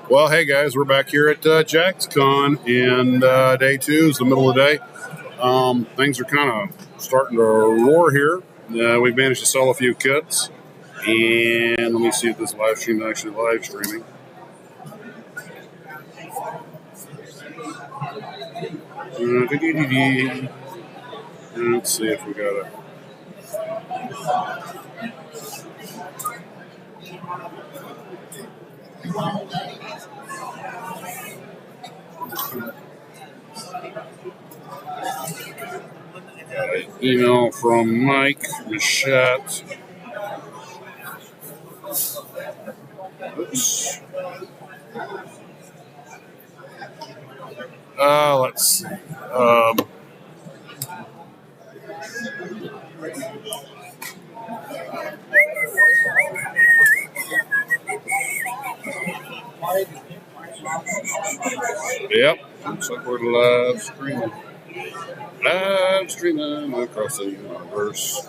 Well, hey guys, we're back here at Jaxcon, and day 2 is the middle of the day. Things are kind of starting to roar here. We've managed to sell a few kits, and let me see if this live stream is actually live streaming. Let's see if we got a. Got an email from Mike Machette. Oops. Let's see. Yep, looks like we're live streaming. Live streaming across the universe.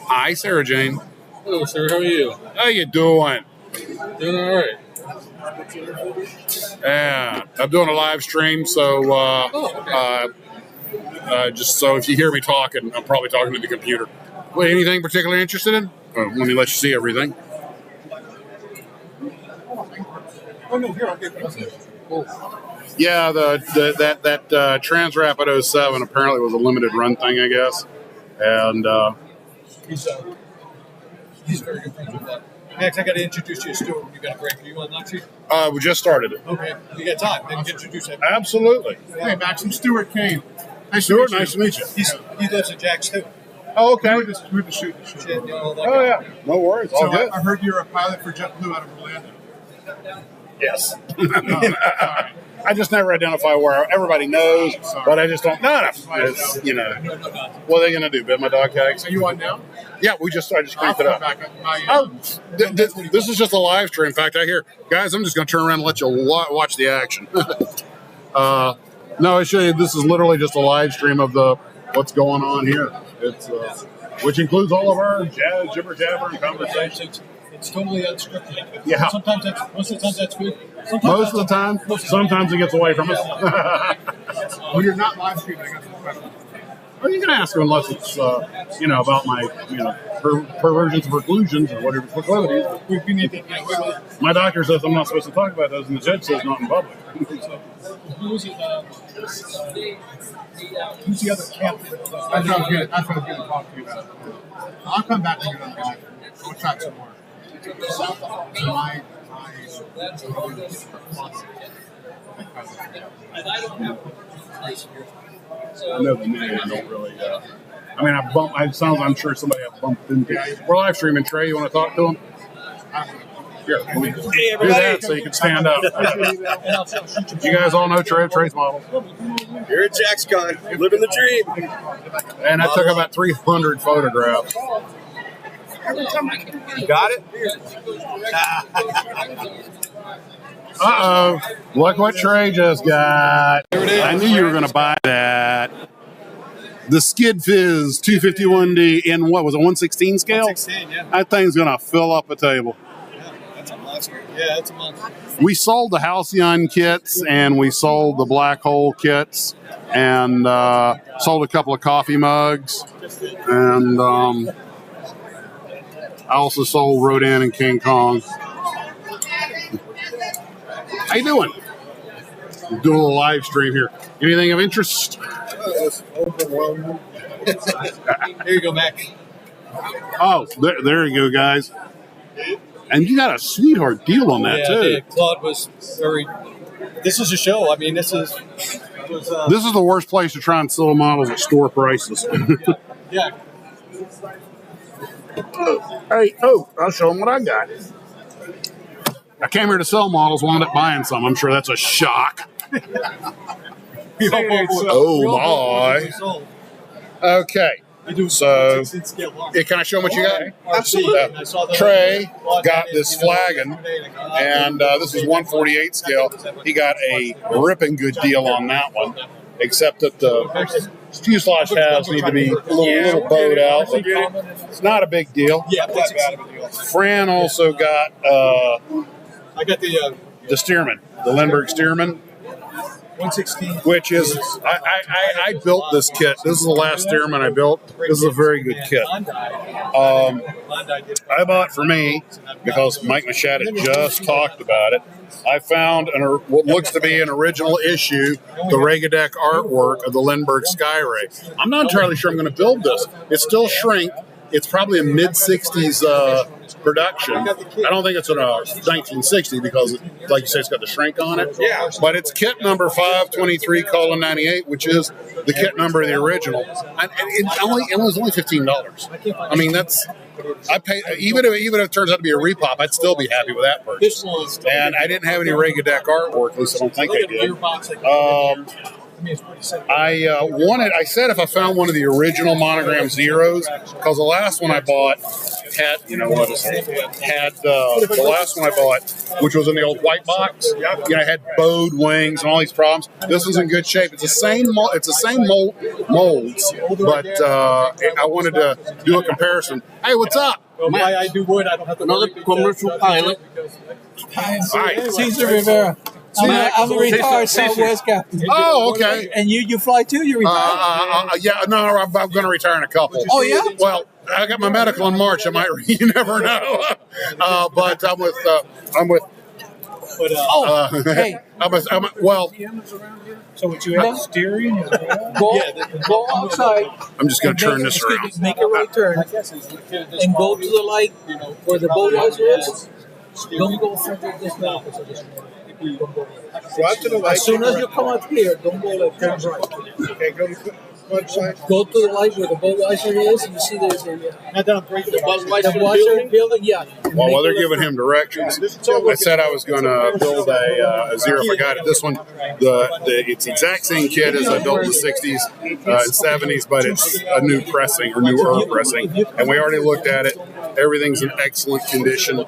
Hi, Sarah Jane. Hello, sir. How are you? How you doing? Doing all right. Yeah, I'm doing a live stream, so just so if you hear me talking, I'm probably talking to the computer. Well, anything particularly interested in? Let me let you see everything. Oh no, here I'll get it. Yeah, that Transrapid 07 apparently was a limited run thing, I guess, and he's very good friends with that. Max, I got to introduce you to Stuart. You got a break. You want not to? we just started it. Okay, you got time. Then you can introduce him. Absolutely. Hey, Max, I'm Stuart Kane. Stuart, nice to meet you. He lives in Jax too. Oh, okay. We're just shooting the shit. Shit, you know, that Oh, guy. yeah. No worries. All So good. I heard you're a pilot for JetBlue out of Orlando. Yes. Sorry. I just never identify where everybody knows, but I just don't. No. It's, what are they going to do? Bit my dog tags? Are you on now? Yeah, I just cranked it I'll up. come back up my, Oh, this is just a live stream. In fact, I hear, guys, I'm just going to turn around and let you watch the action. No, I show you, this is literally just a live stream of what's going on here. It's which includes all of our jibber jabber and conversations. It's totally unscripted. Yeah. Sometimes most of the time that's good. Most of the time, sometimes it gets away from us. when you're not live streaming, I got some questions. Well, you can ask them unless it's about my perversions or preclusions or whatever proclivities. My doctor says I'm not supposed to talk about those, and the judge says not in public. Who's it? Who's the other captain? That's what I was going to talk to you about. I'll come back when you're done, guys. We'll chat some more. I know the name. I don't really. I'm sure somebody I've bumped into. We're live streaming. Trey, you want to talk to him? Here, do that so you can stand up. You guys all know Trey, Trey's model. Here at Jaxcon, living the dream. And I took about 300 photographs. You got it? Uh-oh. Look what Trey just got. I knew you were going to buy that. The Skid Fizz 251D in what was it, 116 scale? 116, yeah. That thing's going to fill up a table. That's a monster. Yeah, that's a monster. We sold the Halcyon kits and we sold the Black Hole kits and sold a couple of coffee mugs. And I also sold Rodan and King Kong. How you doing? We're doing a little live stream here. Anything of interest? It's overwhelming. There you go, Mac. Oh, there you go, guys. And you got a sweetheart deal on that, too. Yeah, Claude was very... This is a show. I mean, this is... This is the worst place to try and sell models at store prices. Yeah. Hey, I'll show them what I got. I came here to sell models, wound up buying some. I'm sure that's a shock. Oh, my. Okay. So, can I show them what you got? Absolutely. Trey got this flagon, and this is 148 scale. He got a ripping good deal on that one, except that fuselage halves need to be a little bowed out. But it's not a big deal. Yeah, that's bad of a deal. Fran also got I got the the Stearman, the Lindbergh Stearman, 116. which is I built this kit. This is the last Stearman I built. This is a very good kit. I bought for me because Mike Machado just talked about it. I found what looks to be an original issue, the Regadeck artwork of the Lindbergh Skyray. I'm not entirely sure I'm going to build this. It's still shrink. It's probably a mid-60s production. I don't think it's a 1960 because, like you say, it's got the shrink on it. Yeah. But it's kit number 523:98, which is the kit number of the original. And it was only $15. I mean, I pay even if it turns out to be a repop, I'd still be happy with that purchase. And I didn't have any Regadeck artwork, at least I don't think I did. I said if I found one of the original Monogram Zeros, because the last one I bought had the last one I bought, which was in the old white box, had bowed wings and all these problems. This one's in good shape. It's the same molds, but I wanted to do a comparison. Hey, what's up? Why I do wood, I don't have to Another commercial pilot. All right. Cesar Rivera. I'm a retired Southwest captain. Oh, okay. And you fly too? You retire? I'm going to retire in a couple. Oh, yeah? Well, I got my medical in March. You never know. But I'm with. Hey. Well, So what you have steering? Go outside. I'm just going to turn this around. Make a right turn and go to the light where the boat riser is. Don't go further this way. As soon as you come up here, don't go left, turn right. Okay, go to the website. Go to the light where the boat riser is, and you see there's a The washer building. Yeah. Well, while they're giving him directions, I said I was going to build a Zero if I got it. This one, it's the exact same kit as I built in the 60s and 70s, but it's a new pressing or newer pressing. And we already looked at it. Everything's in excellent condition.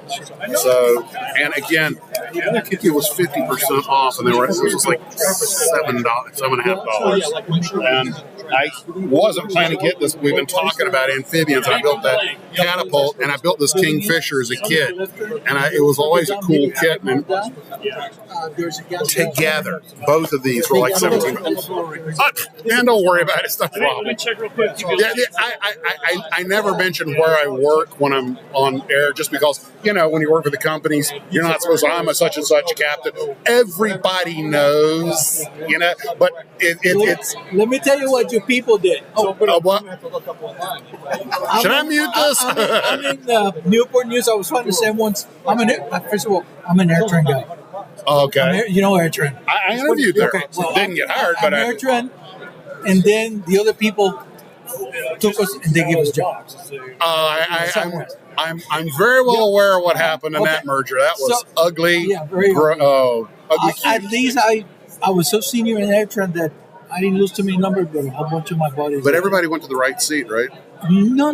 So, and again, I think it was 50% off, and it was just like $7.50. And I wasn't planning to get this. We've been talking about amphibians. I built that catapult, and I built this Kingfisher as a kid, and it was always a cool kit. And together, both of these were like $17. And don't worry about it; it's not a problem. I never mention where I work when I'm on air, just because when you work for the companies, you're not supposed to. I'm a such and such captain. Everybody knows, but it's. Let me tell you what your people did. What? Should I mute this? I'm in Newport News. I was trying to send once. First of all, I'm an AirTran guy. Okay. You know AirTran. I interviewed there. Okay, well, Didn't get hired, but I'm AirTran, and then the other people took us and they gave us jobs. I'm very well aware of what happened in that merger. That was ugly. Yeah, very ugly. At least I was so senior in AirTran that I didn't lose too many numbers, but a whole bunch of my buddies. But everybody went to the right seat, right? No.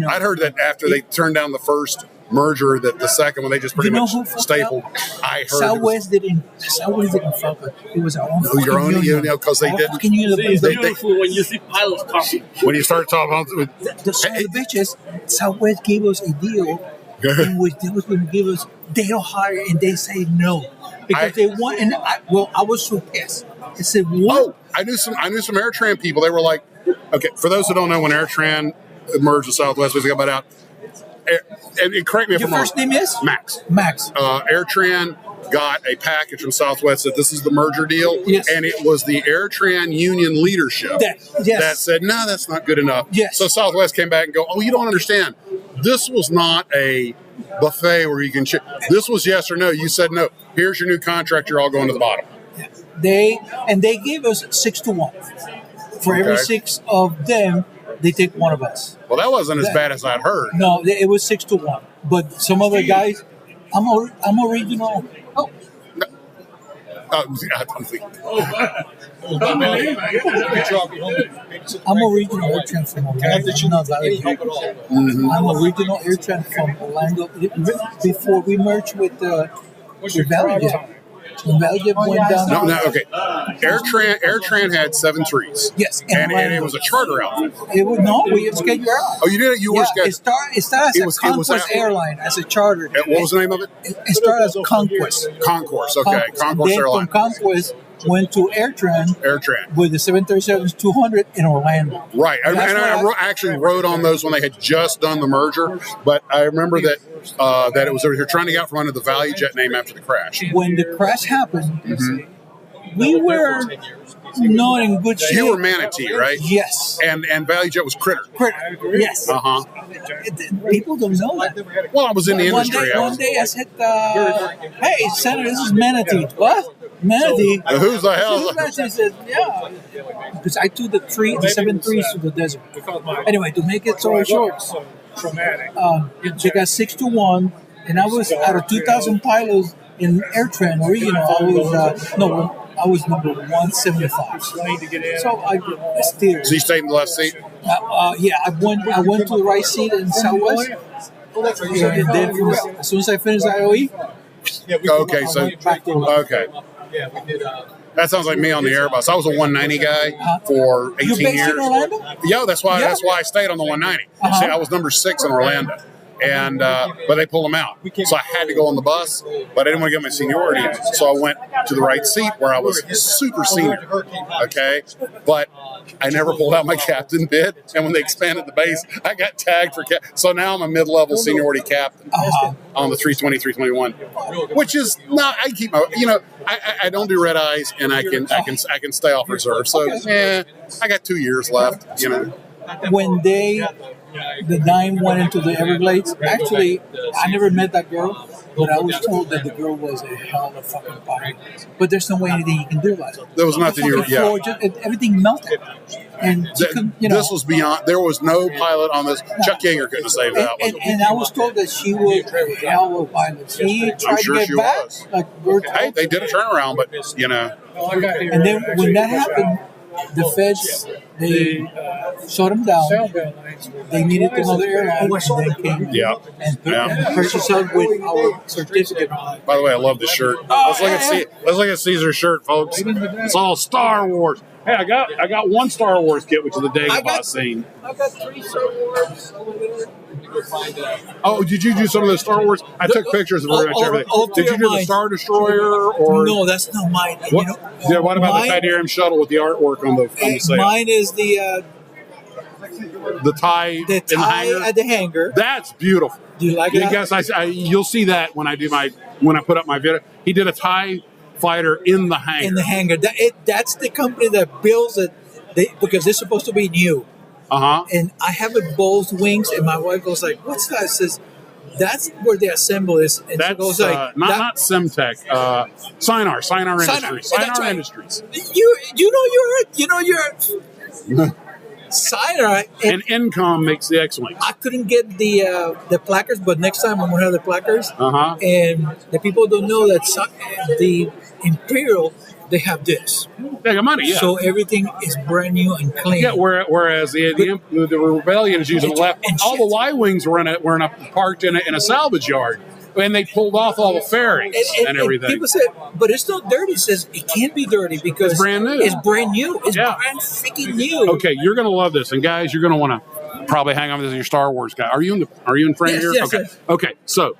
I'd heard that after they turned down the first merger, that the second one they just pretty much stapled. I heard Southwest didn't fuck it. It was our own. Your own, because they didn't. It's beautiful when you see pilots talking. When you start talking about the son of the bitches, Southwest gave us a deal in which they was going to give us. They don't hire, and they say no because they want. And I was so pissed. I said, "What?" Oh, I knew some AirTran people. They were like, okay, for those who don't know, when AirTran merged with Southwest, we got out. And correct me if I'm wrong. Your first name is Max. AirTran got a package from Southwest that this is the merger deal, and it was the AirTran union leadership that said, no, that's not good enough. Yes. So Southwest came back and go, oh, you don't understand. This was not a buffet where you can this was yes or no. You said no. Here's your new contract. You're all going to the bottom. They gave us 6-1. For every 6 of them, they take one of us. Well, that wasn't as bad as I'd heard. No, it was 6-1. But some other guys, I'm original. Oh. I'm thinking. I'm original AirTran from Orlando. I'm original AirTran from Orlando before we merged with Valley. When ValueJet went down. No, okay. AirTran had 7 trees. Yes, and it was a charter outfit. It was we scheduled airline. Oh, you did it? You were scheduled. It started as a Conquest airline, as a charter. What was the name of it? It started as Conquest. Concourse, okay. Concourse then Airline. From Conquest went to AirTran with the 737-200 in Orlando. Right, and I actually rode on those when they had just done the merger. But I remember that it was they were trying to get out from under the ValueJet name after the crash. When the crash happened, we were not in good shape. You were Manatee, right? Yes. And ValueJet was Critter. Yes. People don't know that. Well, I was in the industry. One day I said, "Hey, Senator, this is Manatee." What? Manatee? Who's the hell? He said, "Yeah." Because I took the 7 trees to the desert. Anyway, to make it so short, they got 6-1, and I was out of 2,000 pilots in AirTran original. I was number 175. So I still. So you stayed in the left seat? Yeah, I went to the right seat in Southwest. And then as soon as I finished IOE. Okay, Yeah, we did. that sounds like me on the Airbus. I was a 190 guy for 18 You're based years. in Orlando? Yeah, that's why I stayed on the 190. See, I was number 6 in Orlando. And but they pulled them out, so I had to go on the bus. But I didn't want to get my seniority, so I went to the right seat where I was super senior. Okay, but I never pulled out my captain bid, and when they expanded the base, I got tagged for so now I'm a mid-level seniority captain on the 320, 321, which is not. I keep my, I don't do red eyes, and I can stay off reserve. So I got 2 years left. When the 9 went into the Everglades. Actually, I never met that girl, but I was told that the girl was a hell of a fucking pilot. But there's no way anything you can do about it. There was nothing everything melted. And this was beyond. There was no pilot on this. Chuck Yeager couldn't have saved that one. And I was told that she was a hell of a pilot. She tried to get back. Hey, they did a turnaround, but And then when that happened, the feds, they shut them down. They needed another airline, and they came and purchased us with our certificate. By the way, I love this shirt. Let's look at Caesar's shirt, folks. It's all Star Wars. Hey, I got one Star Wars kit, which is the Dagobah scene. I got 3 Star Wars over there. Oh, did you do some of the Star Wars? I took pictures of everything. Did you do the Star Destroyer or no? That's not mine. What about the Tydirium shuttle with the artwork on the sail? Mine is the tie in the hangar. At the hangar. That's beautiful. Do you like that? Yes, you'll see that when I put up my video. He did a TIE fighter in the hangar. In the hangar. That's the company that builds it because they're supposed to be new. And I have it both wings, and my wife goes like, "What's that?" Says, "That's where the assemble is." And that's she goes like, not Semtech, Sinar Industries. Sinar right. Industries. You're Sinar and Incom makes the X-wings. I couldn't get the placards, but next time I'm gonna have the placards. And the people don't know that the Imperial. They have this. They got money, yeah. So everything is brand new and clean. Yeah, whereas the Rebellion is using the left. All the Y-wings were parked in a salvage yard, and they pulled off all the fairings and everything. People say, but it's not dirty. It says it can't be dirty because it's brand new. It's brand new. It's brand freaking new. Okay, you're going to love this, and guys, you're going to want to probably hang on with your Star Wars guy. Are you in frame here? Yes, okay. Yes. Okay. So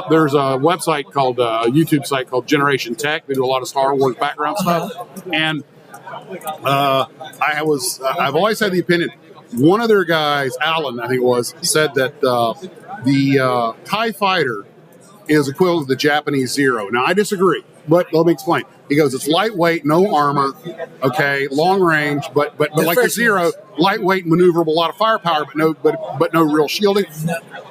there's a website called a YouTube site called Generation Tech. They do a lot of Star Wars background stuff, and I've always had the opinion. One of their guys, Alan, I think it was, said that the TIE Fighter is equivalent to the Japanese Zero. Now I disagree, but let me explain. He goes, it's lightweight, no armor, okay, long range, but like the Zero, lightweight, maneuverable, a lot of firepower, but no real shielding.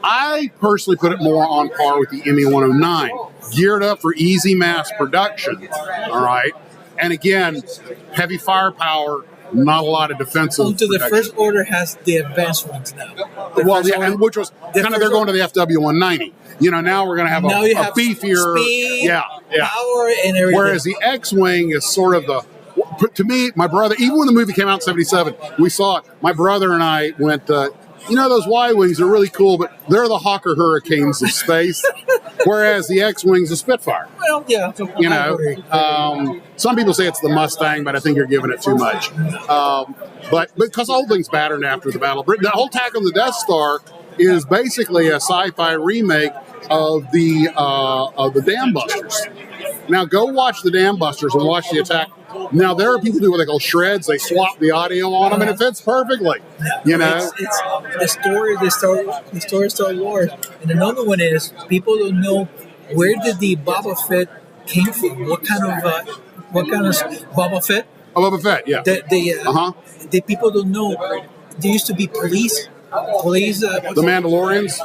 I personally put it more on par with the ME-109, geared up for easy mass production. All right, and again, heavy firepower. Not a lot of defensive. Until the First Order has the advanced ones now. And which was kind of they're going to the FW-190. Now we're going to have a beefier, speed, power, and everything. Whereas the X-wing is sort of to me, my brother. Even when the movie came out in '77, we saw it. My brother and I went. you know, those Y-Wings are really cool, but they're the Hawker Hurricanes of space, whereas the X-Wings are Spitfire. Well, yeah. You know, some people say it's the Mustang, but I think you're giving it too much. But because the whole thing's battered after the Battle of Britain, the whole attack on the Death Star is basically a sci-fi remake of the Dam Busters. Now go watch the Dam Busters and watch the attack. Now there are people who do what they call shreds. They swap the audio on them, and it fits perfectly. You know, it's the story of Star Wars, and another one is people don't know where did the Boba Fett came from. What kind of Boba Fett? Oh, Boba Fett, yeah. The people don't know. There used to be police. The Mandalorians.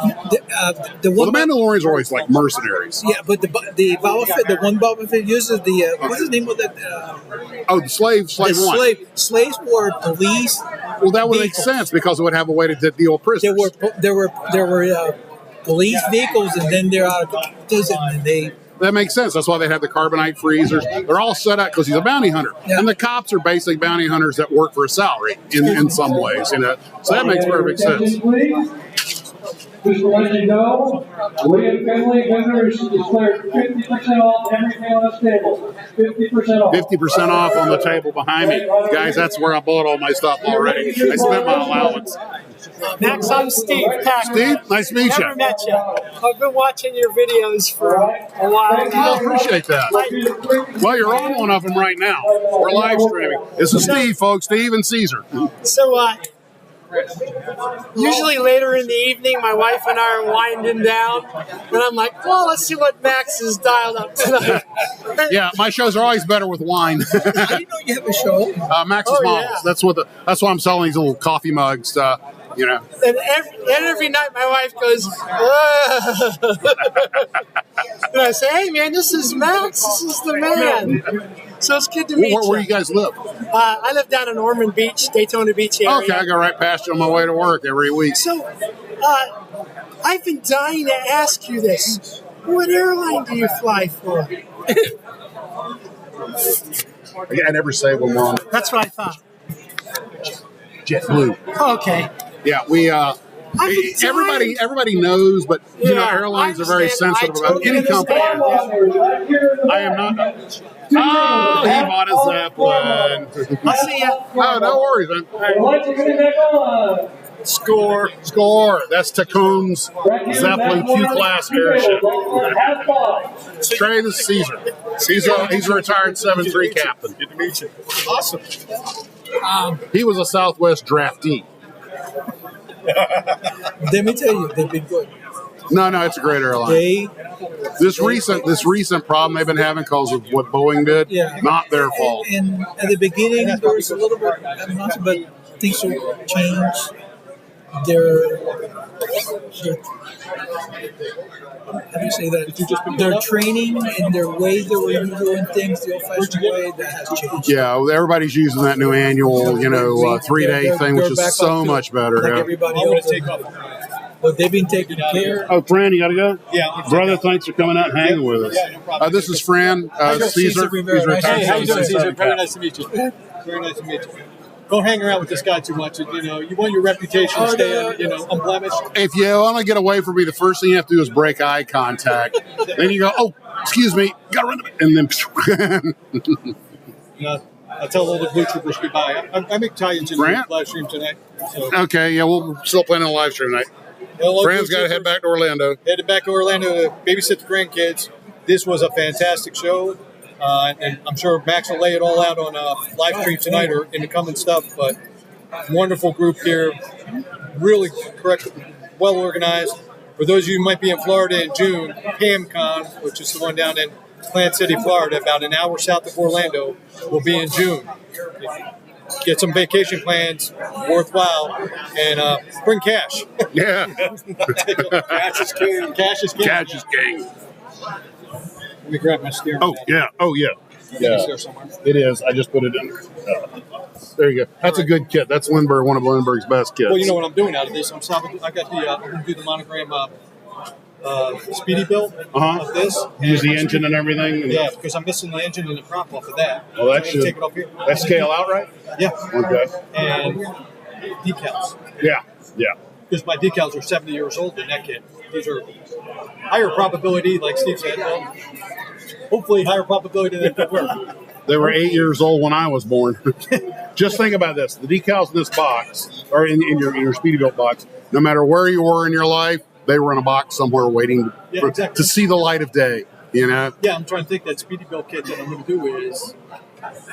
The one. Well, the Mandalorians are always like mercenaries. Yeah, but the Boba Fett, the one Boba Fett uses the what's the name of that? The slave one. Slaves were police. Well, that would make sense because it would have a way to deal with prisoners. There were police vehicles, and then they're out of prison, and they. That makes sense. That's why they have the carbonite freezers. They're all set up because he's a bounty hunter. Yeah. And the cops are basically bounty hunters that work for a salary in some ways. You know? So that makes perfect sense. Just to let you know, we and family vendors declared 50% off everything on this table. 50% off. 50% off on the table behind me. Guys, that's where I bought all my stuff already. I spent my allowance. Max, I'm Steve Packer. Steve, nice to meet you. Never met you. I've been watching your videos for a while now. I appreciate that. Well, you're on one of them right now. We're live streaming. This is Steve, folks. Steve and Caesar. So, usually later in the evening, my wife and I are winding down, and I'm like, well, let's see what Max has dialed up tonight. Yeah, my shows are always better with wine. I didn't know you have a show. Maxsmodels. Yeah. That's why I'm selling these little coffee mugs. You know. And every night my wife goes, and I say, hey, man, this is Max. This is the man. So it's good to meet you. Where do you guys live? I live down in Ormond Beach, Daytona Beach area. Okay, I go right past you on my way to work every week. So I've been dying to ask you this. What airline do you fly for? I never say when we're on. That's what I thought. JetBlue. Okay. Yeah, we everybody knows, but you know, airlines are very sensitive about any company. I am not. Oh, he bought a Zeppelin. I'll see you. Oh, no worries, man. Score. That's Tacom's Zeppelin Q-class airship. Trey, this is Caesar. He's a retired 7-3 captain. Good to meet you. Awesome. He was a Southwest draftee. Let me tell you, they've been good. No, it's a great airline. This recent problem they've been having because of what Boeing did, not their fault. And at the beginning, there was a little bit, but things will change. How do you say that? Their training and their way they were doing things, the old-fashioned way, that has changed. Yeah, everybody's using that new annual, 3-day thing, which is so much better. Like everybody else. But they've been taking care. Oh, Fran, you got to go? Yeah. Brother, thanks for coming out and hanging with us. Yeah, no problem. This is Fran, Caesar. Hey, how you doing, Caesar? Very nice to meet you. Very nice to meet you. Don't hang around with this guy too much. You want your reputation to stay, unblemished. If you want to get away from me, the first thing you have to do is break eye contact. Then you go, oh, excuse me, got to run, and then. I'll tell all the blue troopers goodbye. I make tie-ins in the live stream tonight. So. Okay, yeah, we're still planning on a live stream tonight. Fran's got to head back to Orlando. Headed back to Orlando to babysit the grandkids. This was a fantastic show. And I'm sure Max will lay it all out on live stream tonight or in the coming stuff. But wonderful group here, really correct, well organized. For those of you who might be in Florida in June, PamCon, which is the one down in Plant City, Florida, about an hour south of Orlando, will be in June. Get some vacation plans, worthwhile, and bring cash. Yeah, cash is king. Cash is king. Cash is king. Let me grab my steering. Oh, yeah. It is. I just put it in. There you go. That's a good kit. That's Lindbergh, one of Lindbergh's best kits. Well, you know what I'm doing out of this? I got the. I'm going to do the monogram Speedy build of this. Use the engine and everything. Yeah, because I'm missing the engine and the prop off of that. Well, that should take it off here. That scale out right? Yeah. Okay. And decals. Yeah. because my decals are 70 years old in that kit. These are higher probability, like Steve said. Well, hopefully higher probability than they were. They were 8 years old when I was born. Just think about this. The decals in this box, or in your Speedybuilt box, no matter where you were in your life, they were in a box somewhere waiting to see the light of day, you know? Yeah, I'm trying to think that Speedybuilt kit that I'm going to do is,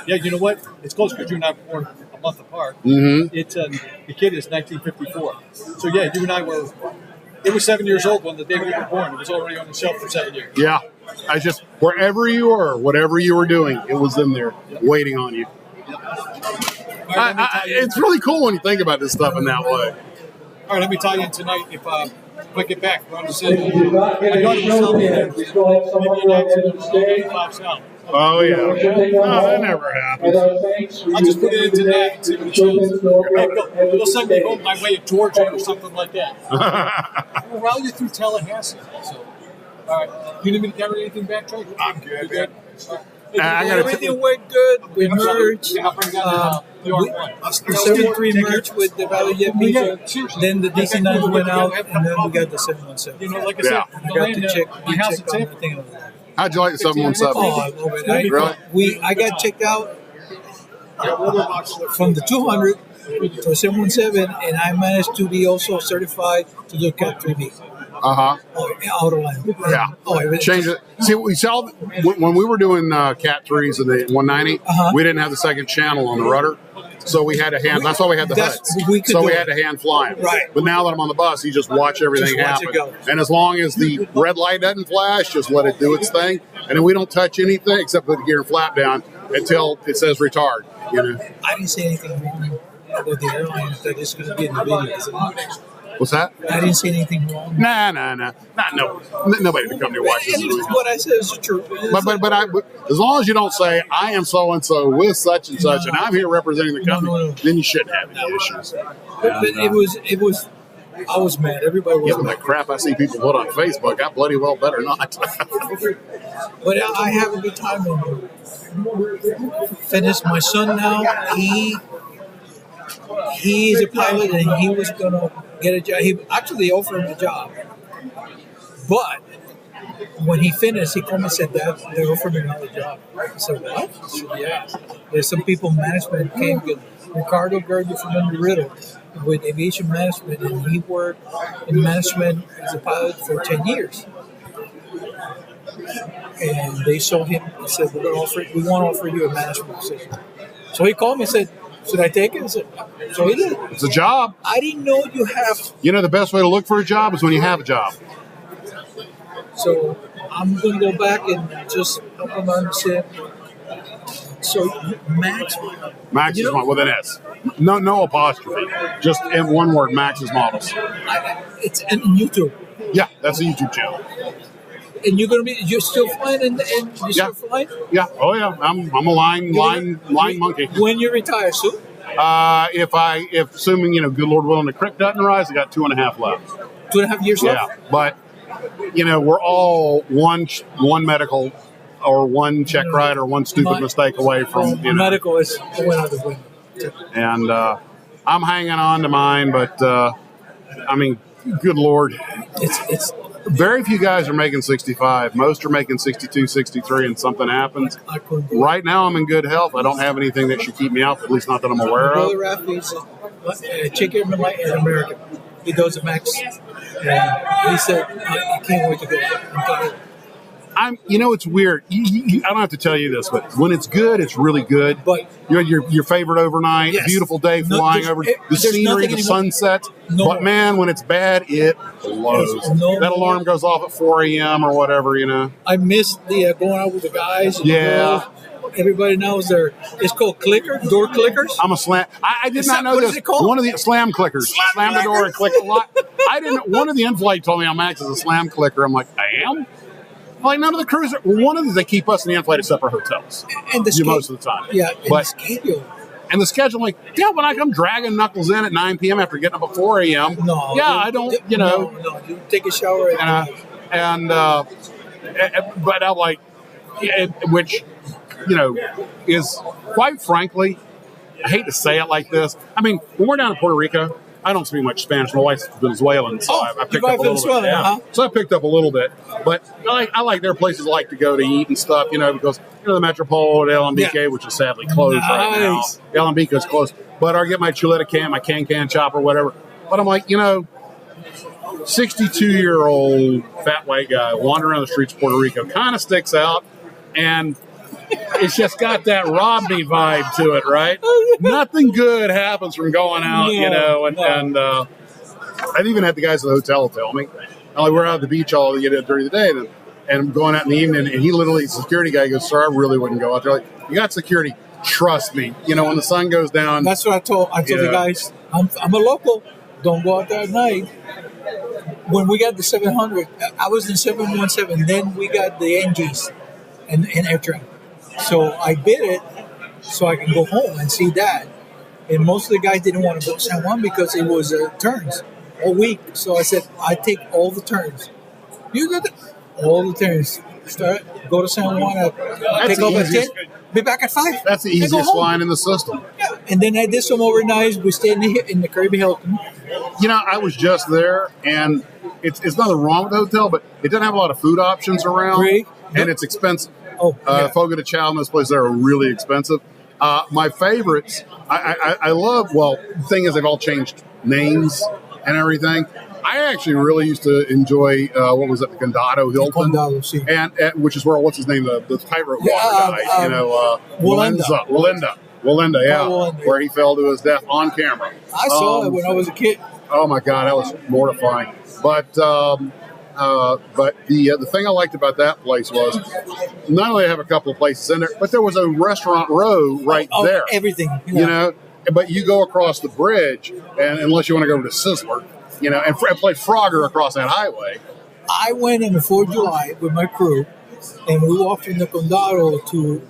yeah, you know what? It's close because you and I were born a month apart. Mm-hmm. It's the kit is 1954. So, yeah, you and I were, it was 7 years old when the day we were born. It was already on the shelf for 7 years. Yeah. I just, wherever you were, whatever you were doing, it was in there waiting on you. It's really cool when you think about this stuff in that way. All right, let me tie you in tonight if I get back. I'm going to say, If you do not get a show yet, we still have someone ready to stay. Oh, yeah. No, that never happens. I'll just put it into that and see what it shows. They'll send me home my way of Georgia or something like that. We'll route you through Tallahassee. So, all right. You need me to carry anything back, Trey? I'm good. You good? Everything went good. We merged. I'll bring that the R1. The 73 merged with the Valiant Media. Then the DC9 went out, and then we got the 717. You know, like I Yeah. said, I got to check. my house check is on empty. everything over there. How'd you like the 717? Oh, I love it. Really? I got checked out from the 200 to 717, and I managed to be also certified to do Cat 3D. Uh-huh. Auto line. Yeah. Change it. See, we saw when we were doing Cat 3s in the 190, we didn't have the second channel on the rudder. So we had to hand, that's why we had the HUDs. So we had to hand fly them. Right. But now that I'm on the bus, you just watch everything happen. And as long as the red light doesn't flash, just let it do its thing. And then we don't touch anything except put the gear and flap down until it says retard. You know. I didn't say anything wrong with the airline that is going to be in the video. What's that? I didn't say anything wrong. Nah. Nobody can come to watch this. What I said is the truth. But as long as you don't say I am so and so with such and such, and I'm here representing the company, then you shouldn't have any issues. But it was. I was mad. Everybody was Yeah, but mad. that crap I see people put on Facebook, I bloody well better not. But I have a good time. Finished my son now. He is a pilot, and he was gonna get a job. He actually offered him a job, but when he finished, he called me and said that they offered me another job. I said, what? I said, yeah. There's some people in management came with Ricardo Gerger from Under Riddle with aviation management, and he worked in management as a pilot for 10 years. And they saw him and said, we want to offer you a management position. So he called me and said, should I take it? I said, so he did. It's a job. I didn't know you have. You know, the best way to look for a job is when you have a job. So I'm going to go back and just understand. So Max Max's models with an S. No apostrophe. Just in one word, Max's models. It's on YouTube. Yeah, that's a YouTube channel. And you're still flying and you're still flying? Yeah. Oh yeah. I'm a line monkey. When you retire soon? If assuming, good Lord willing, the creek doesn't rise, I got 2.5 left. 2.5 years left? Yeah. But we're all one medical or one check ride or one stupid mistake away from medical is going out the window. And I'm hanging on to mine, but good Lord. It's very few guys are making 65. Most are making 62, 63, and something happens. Right now, I'm in good health. I don't have anything that should keep me out, at least not that I'm aware of. Brother Rafi's a chicken in American. He goes to Max, and he said, I can't wait to go. I'm tired. It's weird. I don't have to tell you this, but when it's good, it's really good. But your favorite overnight, yes. Beautiful day flying over the scenery, the sunset. But man, when it's bad, it blows. That alarm goes off at 4 a.m. or whatever, I missed the going out with the guys. And yeah. Everybody knows it's called door clickers. I'm a slam. I did not know what this. Is it called? One of the slam clickers. Slam the door and click a lot. I didn't. One of the in-flight told me on Max is a slam clicker. I'm like, I am. Like none of the crews. One of them, they keep us in the in-flight at separate hotels. And the most of the time. Yeah, but the schedule. And the schedule, I'm like, when I come dragging knuckles in at 9 p.m. after getting up at 4 a.m. No. Yeah, I don't. No, you take a shower. But I'm like, which is quite frankly, I hate to say it like this. I mean, when we're down in Puerto Rico, I don't speak much Spanish. My wife's Venezuelan, so I picked up a little Venezuelan, bit. Yeah. huh? So I picked up a little bit, but I like their places I like to go to eat and stuff, because the Metropole, the Alambique, which is sadly closed right now. Nice. The Alambique is closed, but I get my chuleta can, my can chopper, whatever. But I'm like, 62-year-old fat white guy wandering around the streets of Puerto Rico kind of sticks out, and it's just got that Rodney vibe to it, right? Nothing good happens from going out, and I've even had the guys at the hotel tell me, we're out at the beach all during the day, and I'm going out in the evening, and he literally, the security guy goes, "Sir, I really wouldn't go out there." Like, you got security, trust me. When the sun goes down. That's what I told the guys. I'm a local. Don't go out there at night. When we got the 700, I was in 717. Then we got the NGs and AirTran. So I bid it so I can go home and see that. And most of the guys didn't want to go to San Juan because it was turns all week. So I said, I take all the turns. You got all the turns. Go to San Juan, take off at 10, be back at 5. That's the easiest line in the system. Yeah. And then I did some overnights. We stayed in the Caribbean Hilton. I was just there, and it's nothing wrong with the hotel, but it doesn't have a lot of food options around, Great. And it's expensive. Oh, yeah. Fogo de Chao and those places are really expensive. My favorites, I love, the thing is they've all changed names and everything. I actually really used to enjoy, what was it, the Condado Hilton? Condado, see. And which is where, what's his name, the tightrope walker guy, Walenda, yeah, Walenda. Where he fell to his death on camera. I saw it when I was a kid. Oh my God, that was mortifying. But the thing I liked about that place was not only have a couple of places in there, but there was a restaurant row right there. Everything, But you go across the bridge, and unless you want to go over to Sizzler, and play Frogger across that highway. I went on the 4th of July with my crew, and we walked from the Condado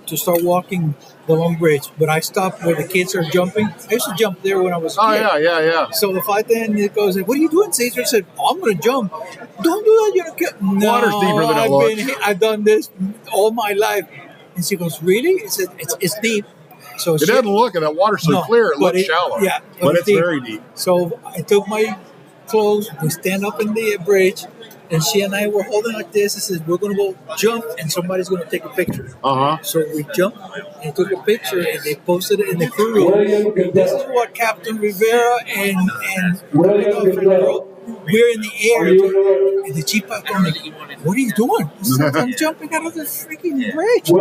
to start walking the long bridge. But I stopped where the kids are jumping. I used to jump there when I was a kid. Oh, yeah. So the flight attendant goes, "What are you doing, Caesar?" I said, I'm going to jump. Don't do that. You're going to get... No, Water's deeper than it looks. I've done this all my life. And she goes, "Really?" I said, it's deep. So it doesn't look, and that water's so clear, it looks shallow. Yeah, but it's very deep. So I took my clothes, we stand up in the bridge, and she and I were holding like this. I said, "We're going to go jump, and somebody's going to take a picture." So we jumped and took a picture, and they posted it in the crew room. This is what Captain Rivera and we're in the air, and the chief told me, "What are you doing?" I said, "I'm jumping out of the freaking bridge. I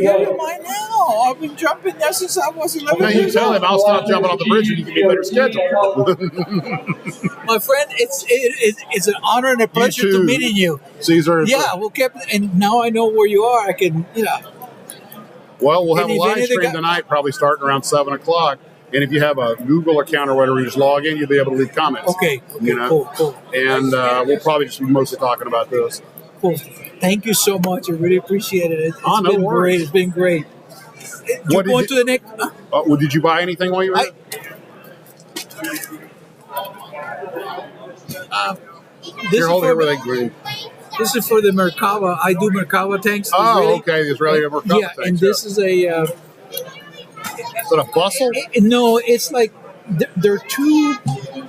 got your mind now. I've been jumping there since I was 11 Now you years tell old." him I'll stop jumping off the bridge and you can be a better schedule. My friend, it's an honor and a pleasure to meeting you. Caesar. Yeah, and now I know where you are. I can, Well, we'll have a live any stream tonight, probably starting around 7 o'clock. And if you have a Google account or whatever, you just log in, you'll be able to leave comments. Okay, cool. And we'll probably just be mostly talking about this. Cool. Thank you so much. I really appreciate it. It's no been worries. great. It's been great. You going to the next? Did you buy anything while you were there? This is for the Merkava. I do Merkava tanks. Okay. The Israeli Merkava tanks. Yeah, and this is a... Is it a bustle? No, it's like there are 2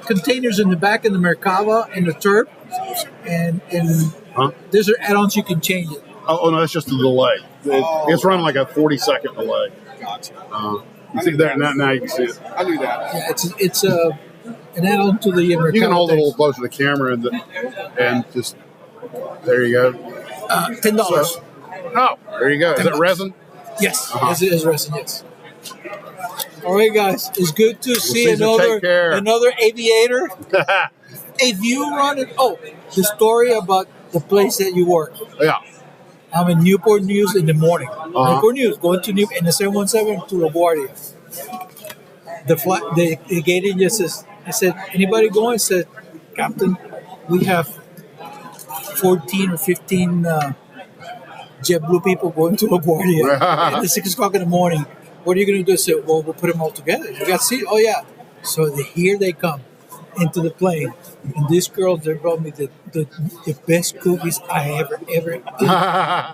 containers in the back of the Merkava and the Turp, and these are add-ons you can change it. Oh no, that's just a delay. It's running like a 40-second delay. Gotcha. You see there now you can see it. I knew that. Yeah, it's an add-on to the Merkava. You can hold it a tanks. little closer to the camera and just there you go. $10. There you go. Is that resin? Yes, yes, it is resin. Yes. All right, guys. It's good to see another aviator. If you run it, the story about the place that you work. Yeah. I'm in Newport News in the morning. Newport News, going to Newport in the 717 to LaGuardia. The gate agent says, I said, "Anybody going?" I said, "Captain, we have 14 or 15 JetBlue people going to LaGuardia at 6 o'clock in the morning. What are you going to do?" I said, "Well, we'll put them all together. You got seats?" "Oh, yeah." So here they come into the plane. And these girls, they brought me the best cookies I ever ate.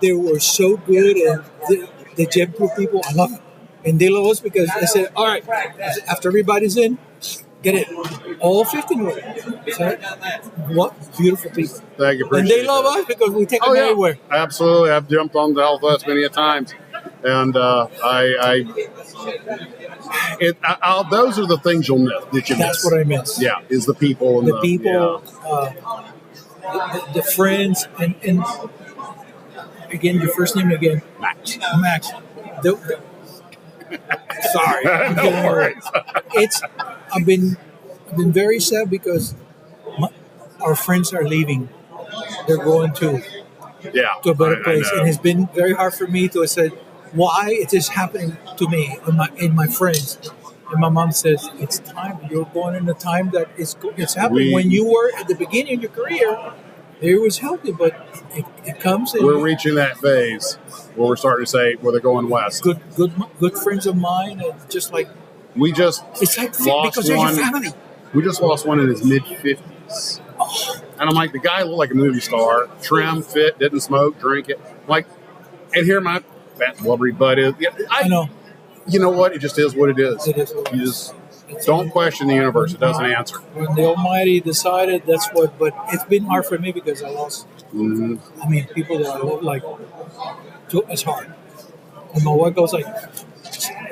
They were so good. And the JetBlue people, I love them. And they love us because I said, "All right, after everybody's in, get it." All 15 were. So, what beautiful people. Thank you. And Appreciate they love that. us because we take Oh, them yeah. everywhere. Absolutely. I've jumped on the Health Bus many a times. And those are the things you'll miss. That you That's miss. what I miss. Yeah, is the people. And The people, the friends, and again, your first name again? Max. Max. Sorry. No worries. I've been very sad because our friends are leaving. They're going to a better place, and it's been very hard for me to say why it is happening to me and my friends. And my mom says it's time. You're going in a time that it's happening. When you were at the beginning of your career, it was healthy, but it comes. We're reaching that phase where we're starting to say where they're going west. Good friends of mine, and just like we just it's like lost because they're one. your family. We just lost one in his mid-50s. And I'm like, the guy looked like a movie star. Trim, fit, didn't smoke, drink it. Like, and here my fat blubbery butt is. I know. You know what? It just is what it is. It is what you just don't question the universe. It doesn't answer. When the Almighty decided, that's what. But it's been hard for me because I lost. Mm-hmm. I mean, people that I love, like, it's hard. And my wife goes like,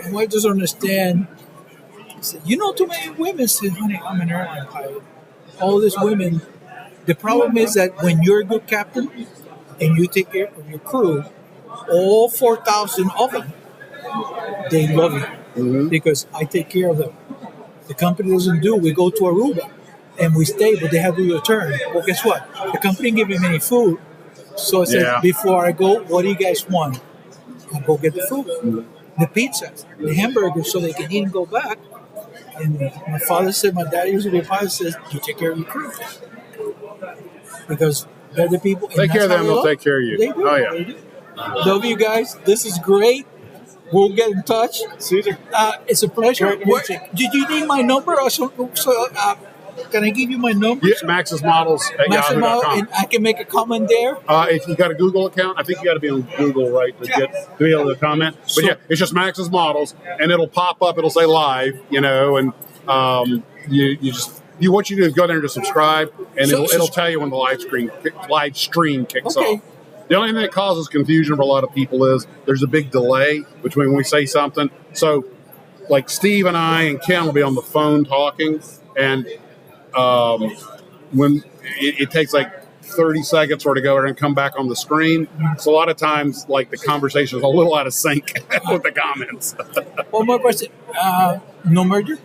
my wife doesn't understand. I said, you know, too many women said, honey, I'm an airline pilot. All these women. The problem is that when you're a good captain and you take care of your crew, all 4,000 of them, they love you because I take care of them. The company doesn't do. We go to Aruba and we stay, but they have to return. Well, guess what? The company didn't give me any food. So I said, before I go, what do you guys want? I go get the food, the pizza, the hamburgers, so they can eat and go back. And my father said, my dad used to be a pilot, says, you take care of your crew. Because they're the people. Take care of them, they'll take care of you. They do. Oh, yeah. They do. Love you guys. This is great. We'll get in touch. Caesar. It's a pleasure. Did you need my number? Can I give you my number? Yeah, Maxsmodels at yahoo.com. And I can make a comment there? If you got a Google account, I think you got to be on Google, right, to be able to comment. But yeah, it's just Maxsmodels, and it'll pop up. It'll say live, you know, and what you do is go there and just subscribe, and it'll tell you when the live stream kicks off. The only thing that causes confusion for a lot of people is there's a big delay between when we say something. So, like Steve and I and Ken will be on the phone talking, and when it takes like 30 seconds or to go and come back on the screen. So a lot of times, like, the conversation is a little out of sync with the comments. One more question. No merger?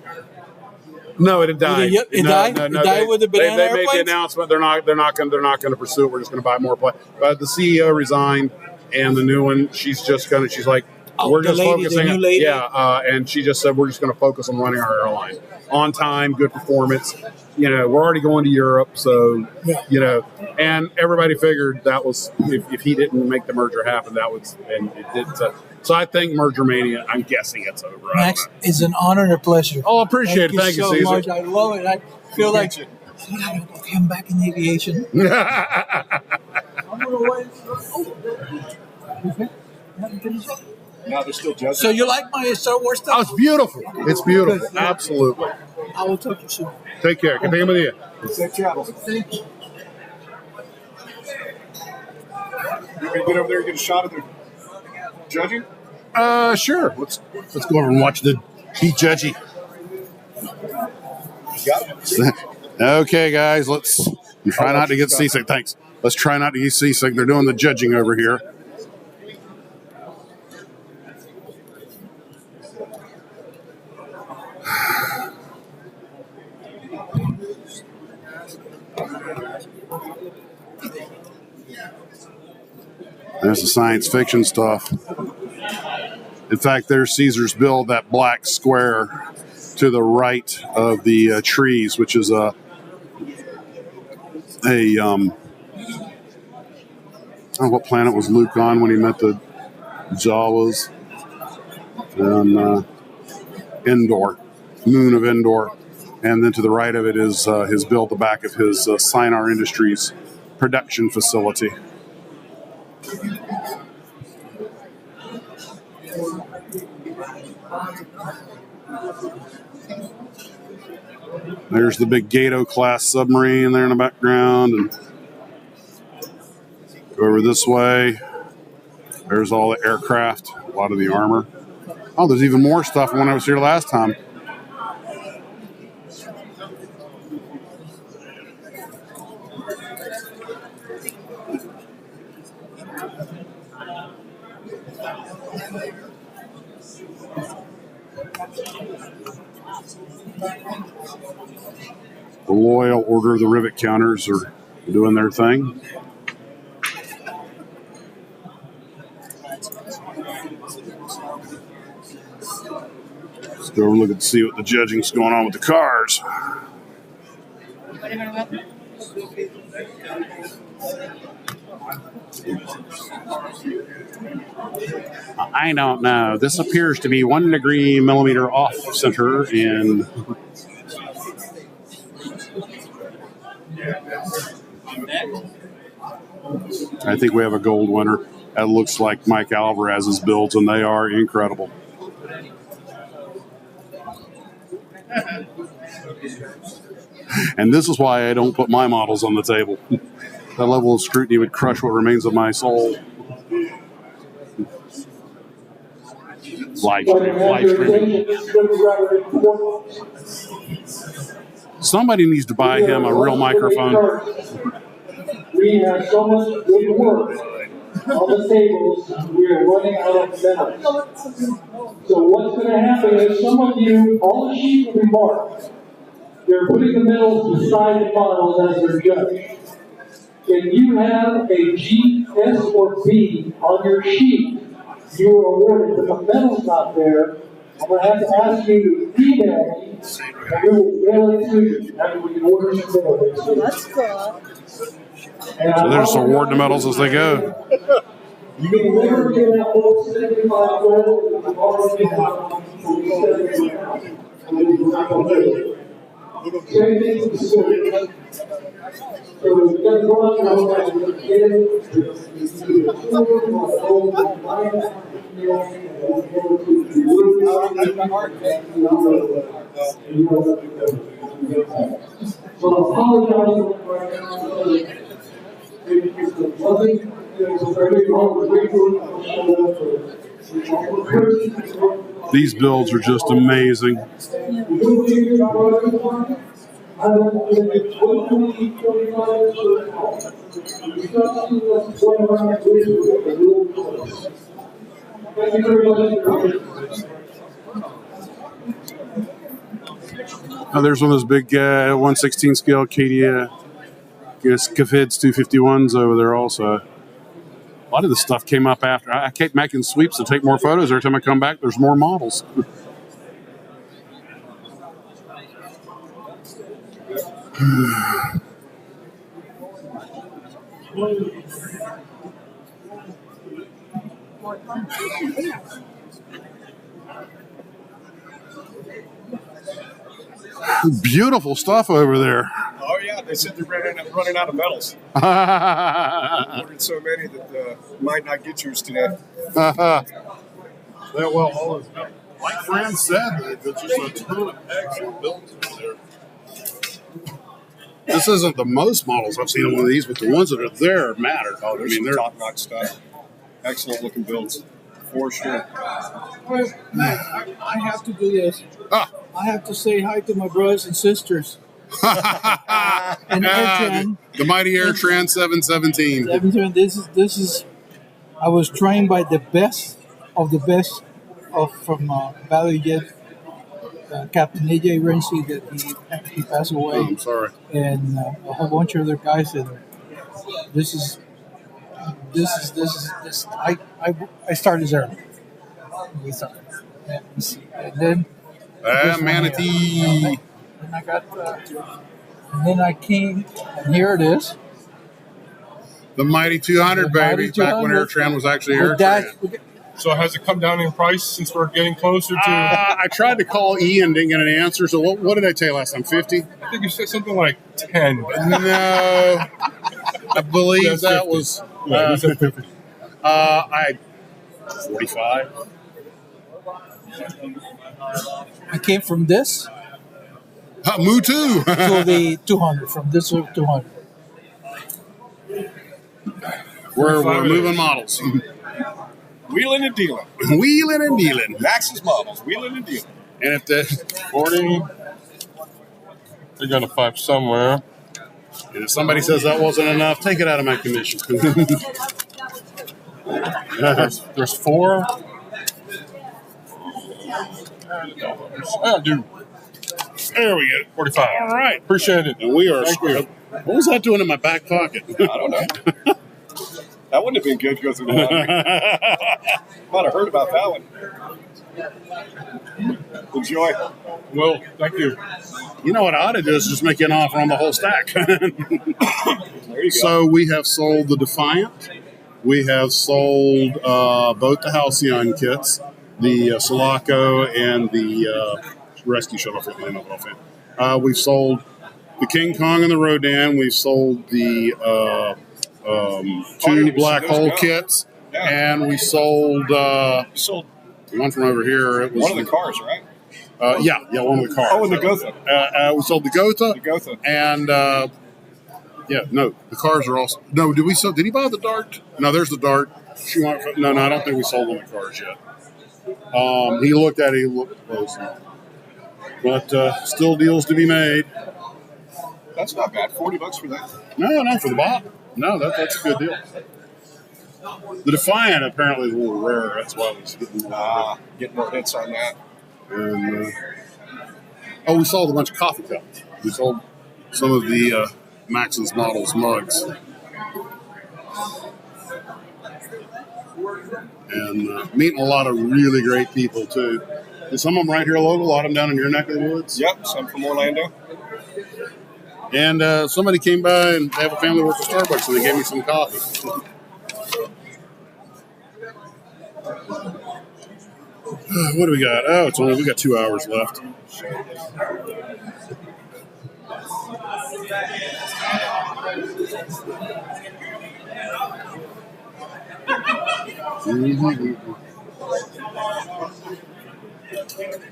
No, it died. It died. No, it died with the banana they made airplanes? the announcement. They're not going to pursue it. We're just going to buy more planes. But the CEO resigned, and the new one, she's like, we're just focusing. The new lady. Yeah, and she just said we're just going to focus on running our airline on time, good performance. You know, we're already going to Europe, so you know, and everybody figured that was if he didn't make the merger happen, that was, and it didn't. So I think merger mania. I'm guessing it's over. Max, it's an honor and a pleasure. Oh, I appreciate it. Thank you, so Caesar. much. I love it. I feel like I'm back in aviation. No, they're still judging. So you like my Star Wars stuff? Oh, it's beautiful. It's beautiful. Absolutely. I will talk to you soon. Take care. Can take him with you. Safe travels. Thank you. You gonna get over there and get a shot of the judging? Sure. Let's go over and watch the be judgy. Okay, guys. Let's try not to get seasick. Thanks. Let's try not to get seasick. They're doing the judging over here. There's the science fiction stuff. In fact, there's Caesar's build, that black square to the right of the trees, which is I don't know what planet was Luke on when he met the Jawas. And Endor, moon of Endor. And then to the right of it is his build, the back of his Sinar Industries production facility. There's the big Gato class submarine there in the background. And go over this way. There's all the aircraft, a lot of the armor. Oh, there's even more stuff than when I was here last time. The Loyal Order of the Rivet Counters are doing their thing. Let's go look and see what the judging's going on with the cars. I don't know. This appears to be 1 degree millimeter off center, and I think we have a gold winner. That looks like Mike Alvarez's builds, and they are incredible. And this is why I don't put my models on the table. That level of scrutiny would crush what remains of my soul. Live streaming. Somebody needs to buy him a real microphone. We have so much good work on the tables, we are running out of metals. So what's going to happen is some of you, all the sheets will be marked. They're putting the medals beside the models as their judge. If you have a G, S, or B on your sheet, you are awarded, but the medal's not there. I'm going to have to ask you to email me, and we will mail it to you after we order some medals. Oh, that's cool. So they're just awarding the medals as they go. You can never get out those 75 medals that you've already got. Same thing with the school. So we've got to go out and get so I apologize right now. These builds are just amazing. Oh, there's one of those big 1/16 scale Cadia Cafids 251s over there also. A lot of this stuff came up after. I kept making sweeps to take more photos. Every time I come back, there's more models. Beautiful stuff over there. Oh, yeah. They said they're running out of medals. Ordered so many that might not get yours today. Well, all is, like Fran said, there's just a ton of excellent builds over there. This isn't the most models I've seen on one of these, but the ones that are there matter. Oh, there's some top-notch stuff. Excellent looking builds, for sure. Max, I have to do this. Ah. I have to say hi to my brothers and sisters. And Airtran. The mighty Airtran 717. This is. I was trained by the best of the best from Valley Jet, Captain AJ Renzi, that he passed away. Oh, I'm sorry. And a whole bunch of other guys. And this is. I started there. We started. And then. Manatee. And I got. And then I came, and here it is. The mighty 200, baby. Back when Airtran was actually Airtran. So has it come down in price since we're getting closer to? I tried to call Ian, didn't get an answer. So what did I tell you last time? 50? I think you said something like 10. No, I believe that was. You said 50. I 45. I came from this Moo too. to the 200, from this to 200. We're moving models. Wheeling and dealing. Wheeling and dealing. Max's models. Wheeling and dealing. And if the 40. They got a 5 somewhere. and if somebody says that wasn't enough, take it out of my commission. There's 4. Oh, dude. There we go. 45. All right. Appreciate it. And we are. Thank you. What was that doing in my back pocket? I don't know. That wouldn't have been good to go through the lottery. Might have heard about that one. Enjoy. Well, thank you. You know what I ought to do is just make you an offer on the whole stack. There you go. So we have sold the Defiant. We have sold both the Halcyon kits, the Sulaco and the Rescue Shuttle. For the name of it offhand. We've sold the King Kong and the Rodan. We've sold the 2 black hole kits, and we sold You sold one from over here. It was one of the cars, right? yeah, one of the cars. Oh, and the Gotha. We sold the Gotha. The Gotha. And no, the cars are also no. Did we sell? Did he buy the Dart? No, there's the Dart. No, I don't think we sold any cars yet. He looked at it. He looked close, but still deals to be made. That's not bad. $40 for that. No, for the bot. No, that's a good deal. The Defiant apparently is a little rare. That's why I was Getting more hits on that. And we sold a bunch of coffee cups. We sold some of the Maxsmodels mugs. And meeting a lot of really great people, too. And some of them right here local, a lot of them down in your neck of the woods. Yep, some from Orlando. And somebody came by and they have a family work at Starbucks, and they gave me some coffee. What do we got? Oh, we got 2 hours left.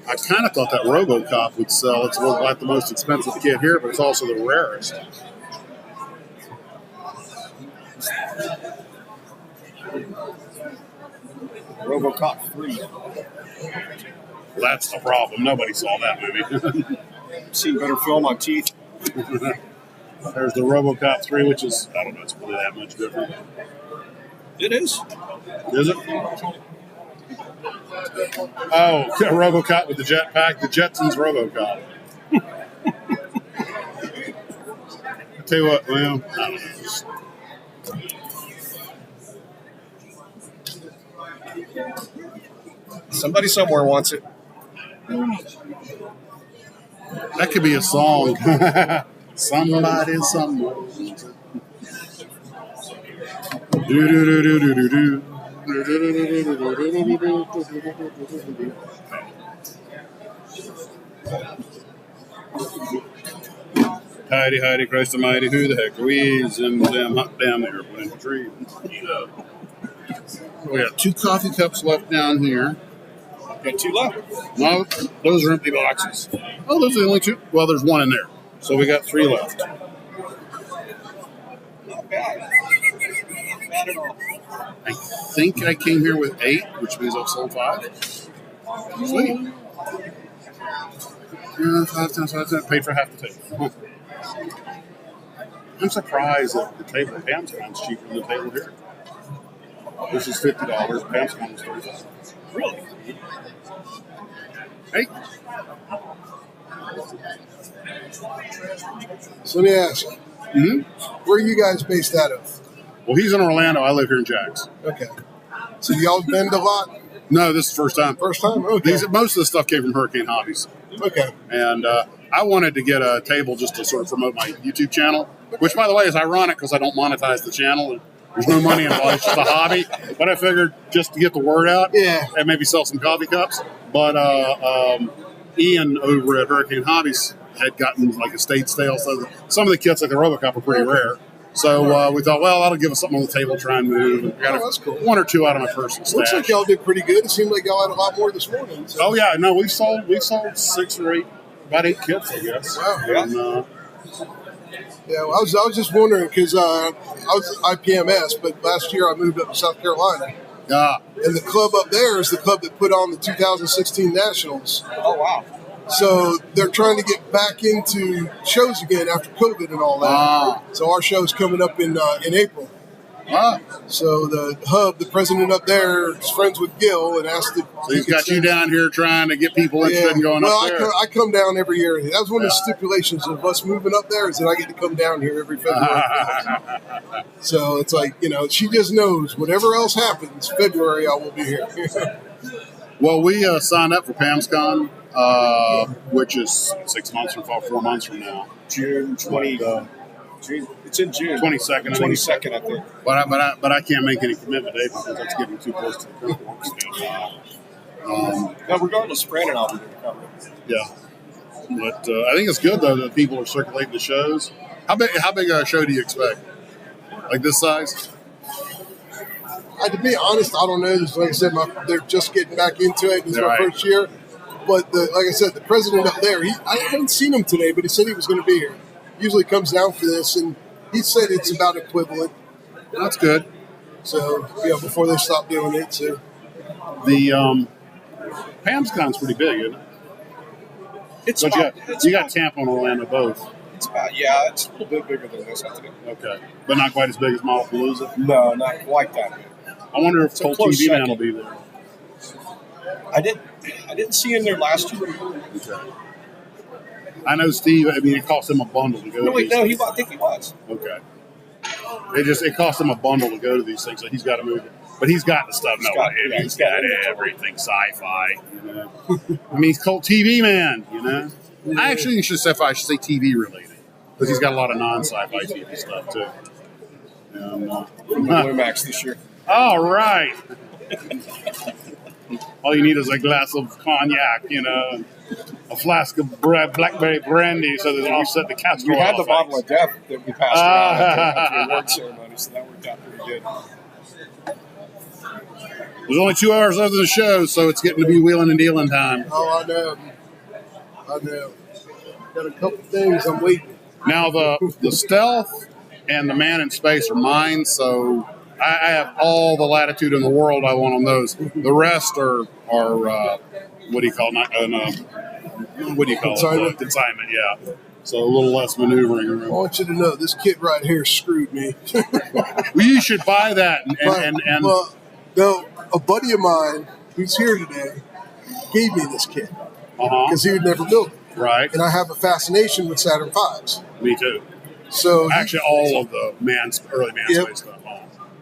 I kind of thought that RoboCop would sell. It's like the most expensive kit here, but it's also the rarest. RoboCop 3. That's the problem. Nobody saw that movie. Seen better film on teeth. There's the RoboCop 3, which is, I don't know, it's really that much different. It is. Is it? Oh, RoboCop with the jetpack. The Jetsons RoboCop. I tell you what, well, I don't know. Somebody somewhere wants it. That could be a song. Somebody somewhere. Do do do do do do do. Heidi, Heidi, Christ Almighty, who the heck are we? And them hot down there, put in the tree. We got 2 coffee cups left down here. Got 2 left. No, those are empty boxes. Oh, those are the only 2. Well, there's 1 in there. So we got 3 left. Not bad. Not bad at all. I think I came here with 8, which means I've sold 5. Sweet. Yeah, 5 times 5 times. Paid for half the table. I'm surprised that the table at Pam's cheaper than the table here. This is $50. Pam's is $35. Really? Hey. So let me ask, where are you guys based out of? Well, he's in Orlando. I live here in Jax. Okay. So y'all been a lot? No, this is the first time. First time? Okay. Most of the stuff came from Hurricane Hobbies. Okay. And I wanted to get a table just to sort of promote my YouTube channel, which, by the way, is ironic because I don't monetize the channel. There's no money involved. It's just a hobby. But I figured just to get the word out and maybe sell some coffee cups. But Ian over at Hurricane Hobbies had gotten like estate sale. So some of the kits, like the RoboCop, are pretty rare. So we thought, well, that'll give us something on the table, try and move. And got that's cool. 1 or 2 out of my personal stash. Looks like y'all did pretty good. It seemed like y'all had a lot more this morning. So. Oh, yeah. No, we sold 6 or 8 About 8 kits, I guess. Wow. And, Yeah, well, I was just wondering because I was IPMS, but last year I moved up to South Carolina, and the club up there is the club that put on the 2016 Nationals. Oh, wow. So they're trying to get back into shows again after COVID and all that. So our show's coming up in April. So the hub, the president up there, is friends with Gil and asked if so he's got you down here trying to get people interested in going up there. I come down every year. That was one of the stipulations of us moving up there is that I get to come down here every February. So it's like, she just knows whatever else happens, February I will be here. Well, we signed up for PamsCon, which is 4 months from now. June 20. It's in June. 22nd. 22nd, I think. But I can't make any commitment date because that's getting too close to the Christmas schedule. No, regardless, Brandon, I'll be there. Yeah. But I think it's good though that people are circulating the shows. How big a show do you expect? Like this size? To be honest, I don't know. Like I said, they're just getting back into it. This is my first year. But like I said, the president up there, I haven't seen him today, but he said he was going to be here. Usually comes down for this, and he said it's about equivalent. That's good. So, before they stop doing it. So the PamsCon's pretty big, isn't it? You got Tampa and Orlando both. It's it's a little bit bigger than this, I think. Okay, but not quite as big as Malapalooza. No, not quite that big. I wonder if Cold TV Man will be there. I didn't see him there last year. Okay. I know Steve. I mean, it cost him a bundle to go. I think he was. Okay. It cost him a bundle to go to these things, so he's got to move it. But he's got the stuff. He's got everything sci-fi. I mean, he's Cult TV Man. I actually should say TV related because he's got a lot of non-sci-fi TV stuff too. And, Blue Max this year. All right. All you need is a glass of cognac, a flask of blackberry brandy so that it offset the castor oil. We had the bottle of death that we passed around at the award ceremony, so that worked out pretty good. There's only 2 hours left of the show, so it's getting to be wheeling and dealing time. Oh, I know. Got a couple things I'm waiting. Now, the stealth and the man in space are mine, so I have all the latitude in the world I want on those. The rest are what do you call it? Consignment? Consignment, yeah. So a little less maneuvering room. I want you to know this kit right here screwed me. Well, you should buy that. Well, no, a buddy of mine who's here today gave me this kit because he would never build it. Right. And I have a fascination with Saturn V's. Me too. So actually, all of the early man space stuff.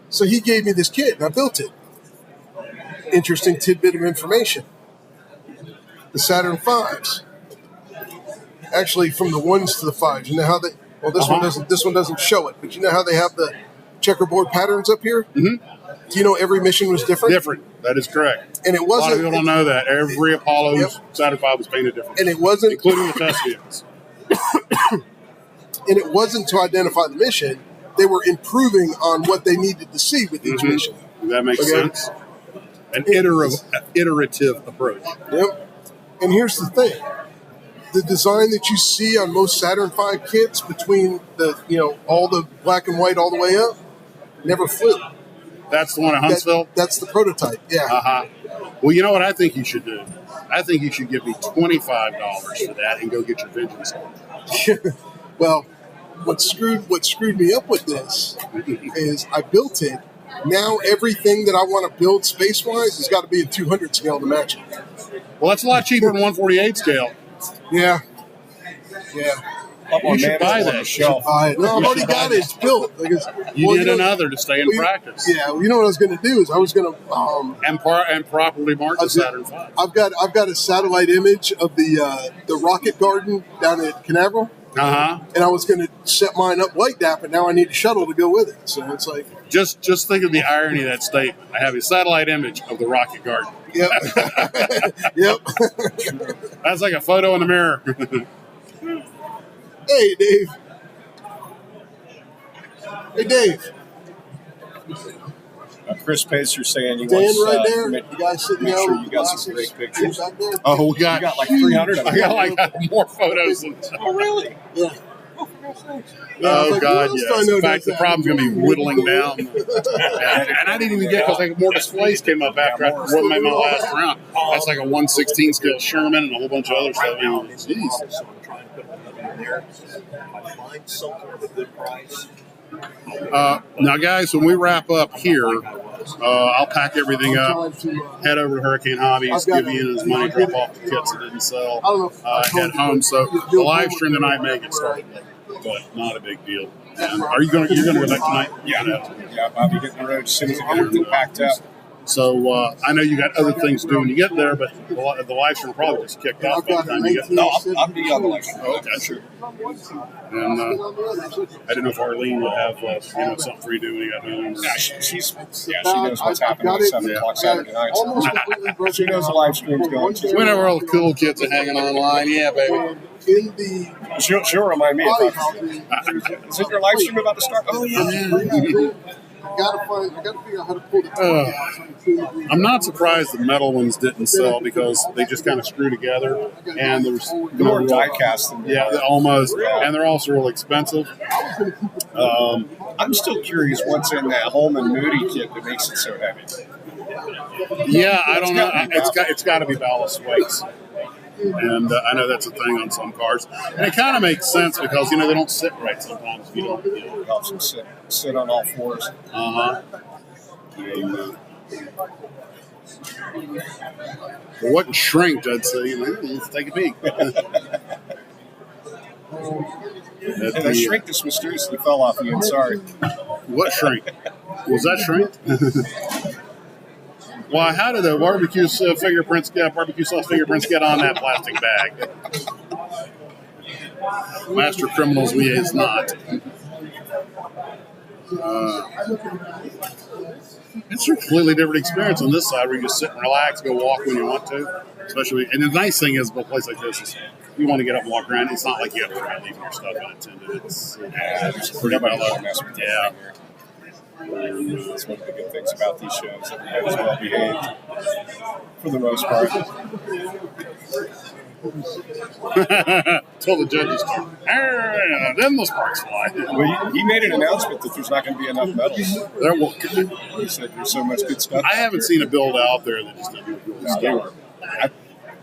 So he gave me this kit, and I built it. Interesting tidbit of information. The Saturn V's, actually from the 1s to the 5s. You know how they? Well, this one doesn't. This one doesn't show it, but you know how they have the checkerboard patterns up here. Mm-hmm. Do you know every mission was different? Different. That is correct. And it wasn't. A lot of people don't know that every Apollo's Saturn V was painted different, and it wasn't, including the test vehicles. And it wasn't to identify the mission. They were improving on what they needed to see with each mission. That makes sense. An iterative approach. Yep. And here's the thing. The design that you see on most Saturn V kits between the, all the black and white all the way up, never flew. That's the one at Huntsville? That's the prototype, yeah. Well, you know what I think you should do? I think you should give me $25 for that and go get your vengeance on. Well, what screwed me up with this is I built it. Now everything that I want to build space-wise has got to be in 200 scale to match it. Well, that's a lot cheaper than 148 scale. Yeah. You should buy that. No, I've already got it. It's built. You need another to stay in practice. Yeah. Well, you know what I was going to do is I was going to and properly mark the Saturn V. I've got a satellite image of the rocket garden down at Canaveral. And I was going to set mine up like that, but now I need a shuttle to go with it. So it's like just think of the irony of that statement. I have a satellite image of the rocket garden. Yep. That's like a photo in the mirror. Hey, Dave. Chris Pacer saying you Dan want right there. The guy sitting make down sure with you got glasses. some great pictures. Back there. Oh, we You got got like 300 of them. I got like more photos than. Oh, really? Yeah. Oh like, God, what else do yes. I know In fact, the does that? problem's going to be whittling down. And I didn't even get because like more displays came up after I won my last round. That's like a 116 scale Sherman and a whole bunch of other stuff. Jeez. Now, guys, when we wrap up here, I'll pack everything up, head over to Hurricane Hobbies, give Ian his money, drop off the kits that didn't sell, head home. So the live stream tonight may get started late, but not a big deal. And are you going to go back tonight? Yeah, I'll be getting the road as soon as I get everything packed up. So I know you got other things to do when you get there, but the live stream will probably just kick off by the time you get there. No, I'll be on the live stream. Okay, sure. And I didn't know if Arlene would have something for you to do when you got home. Yeah, she knows what's happening at 7 o'clock Saturday night. She knows the live stream's going. Whenever all the cool kids are hanging online, yeah, baby. She'll remind me about it. Is it your live stream about to start? Oh, yeah. I gotta figure out how to pull the I'm not surprised the metal ones didn't sell because they just kind of screw together, and there's more die cast than almost, and they're also really expensive. I'm still curious what's in that Holman Moody kit that makes it so heavy. Yeah, I don't know. It's got to be ballast weights. And I know that's a thing on some cars. And it kind of makes sense because, they don't sit right sometimes. If you don't, It helps them sit on all fours. Uh-huh. If it wasn't shrinked, I'd say, let's take a peek. And the shrink just mysteriously fell off you. I'm sorry. What shrink? Was that shrink? Why, how did the barbecue sauce fingerprints get on that plastic bag? Master criminals, we is not. It's a completely different experience on this side where you just sit and relax, go walk when you want to. Especially, and the nice thing is, about a place like this is, you want to get up and walk around. It's not like you have to try leaving your stuff unattended. It's pretty mellow. Yeah. That's one of the good things about these shows. Everybody's well behaved for the most part. Till the judges turn. Then the sparks fly. Well, he made an announcement that there's not going to be enough medals. There will. He said there's so much good stuff. I haven't seen a build out there that just doesn't do good stuff.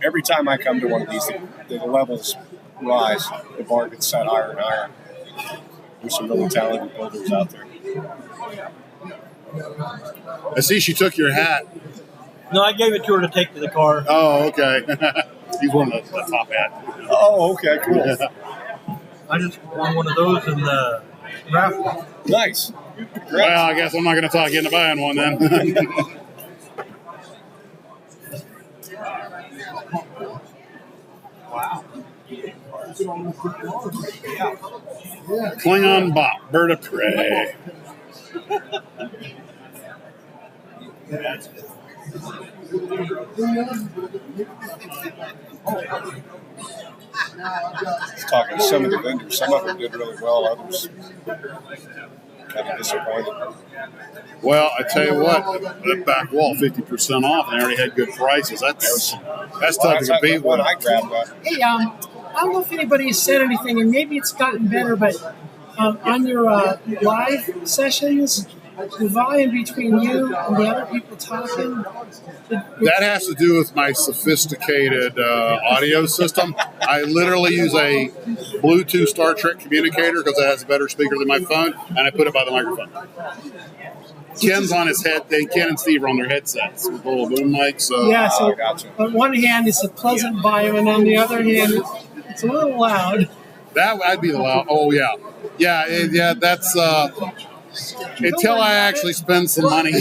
Every time I come to one of these, the levels rise. The bar gets set higher and higher. There's some really talented builders out there. I see she took your hat. No, I gave it to her to take to the car. Oh, okay. He's wearing the top hat. Oh, okay, cool. I just won one of those in the raffle. Nice. Well, I guess I'm not going to talk you into buying one then. Klingon Bop, Bird of Prey. Talking to some of the vendors, some of them did really well, others kind of disappointed. Well, I tell you what, that back wall, 50% off, and they already had good prices. That's tough to compete with. I grabbed that. Hey, I don't know if anybody said anything, and maybe it's gotten better, but on your live sessions, the volume between you and the other people talking. That has to do with my sophisticated audio system. I literally use a Bluetooth Star Trek communicator because it has a better speaker than my phone, and I put it by the microphone. Ken's on his head. Ken and Steve are on their headsets with little boom mics. So. Yeah, so on one hand it's a pleasant volume, and on the other hand it's a little loud. That I'd be the loud. Oh yeah, yeah. That's until I actually spend some money.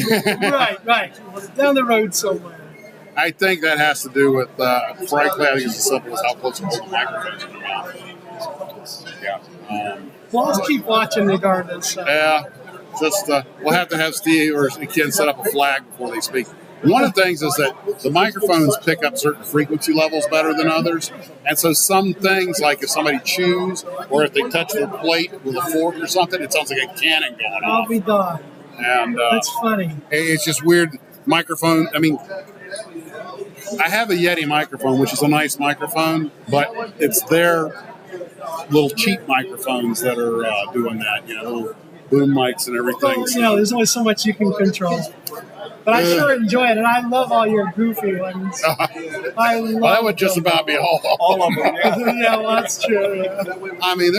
right. Down the road somewhere. I think that has to do with, frankly, I think it's as simple as how close you hold the microphone to your mouth. Yeah. Well, let's keep watching regardless. Yeah. Just we'll have to have Steve or Ken set up a flag before they speak. One of the things is that the microphones pick up certain frequency levels better than others. And so some things, like if somebody chews or if they touch their plate with a fork or something, it sounds like a cannon going off. I'll be done. And That's funny. it's just weird. Microphone. I mean, I have a Yeti microphone, which is a nice microphone, but it's their little cheap microphones that are doing that. Little boom mics and everything. Well, there's only so much you can control. But I sure enjoy it, and I love all your goofy ones. I love that would just about be all of them. Yeah, well, that's true. Yeah. I mean,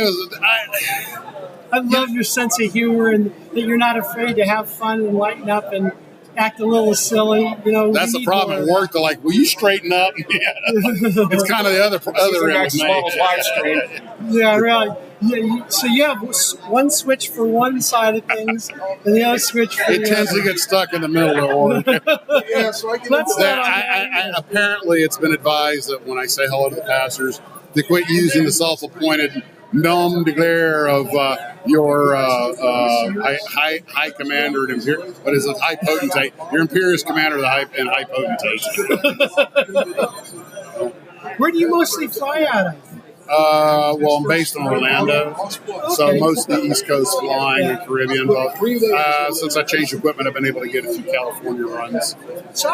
I love your sense of humor and that you're not afraid to have fun and lighten up and act a little silly. That's the problem at work. They're like, "Will you straighten up?" It's kind of the other end of Maxsmodels live stream. Yeah, really. Yeah, so you have one switch for one side of things, and the other switch for it tends to get stuck in the middle of work. Yeah, so I can. Apparently, it's been advised that when I say hello to the pastors, to quit using the self-appointed nom de glare of your high commander and what is it, high potentate? Your imperious commander and high potentate. Where do you mostly fly out of? Well, I'm based in Orlando, so most of the East Coast flying and Caribbean. But since I changed equipment, I've been able to get a few California runs. So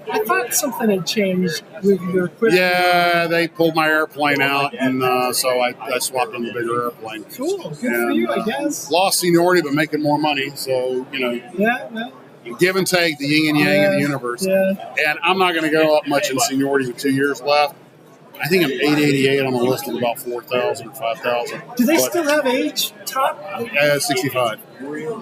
I thought something had changed with your equipment. Yeah, they pulled my airplane out, and so I swapped in the bigger airplane. Cool, good for you, I guess. Lost seniority, but making more money. So Yeah. Give and take, the yin and yang of the universe. Yeah. And I'm not going to go up much in seniority with 2 years left. I think I'm 888 on the list of about 4,000 or 5,000. Do they still have age top? 65.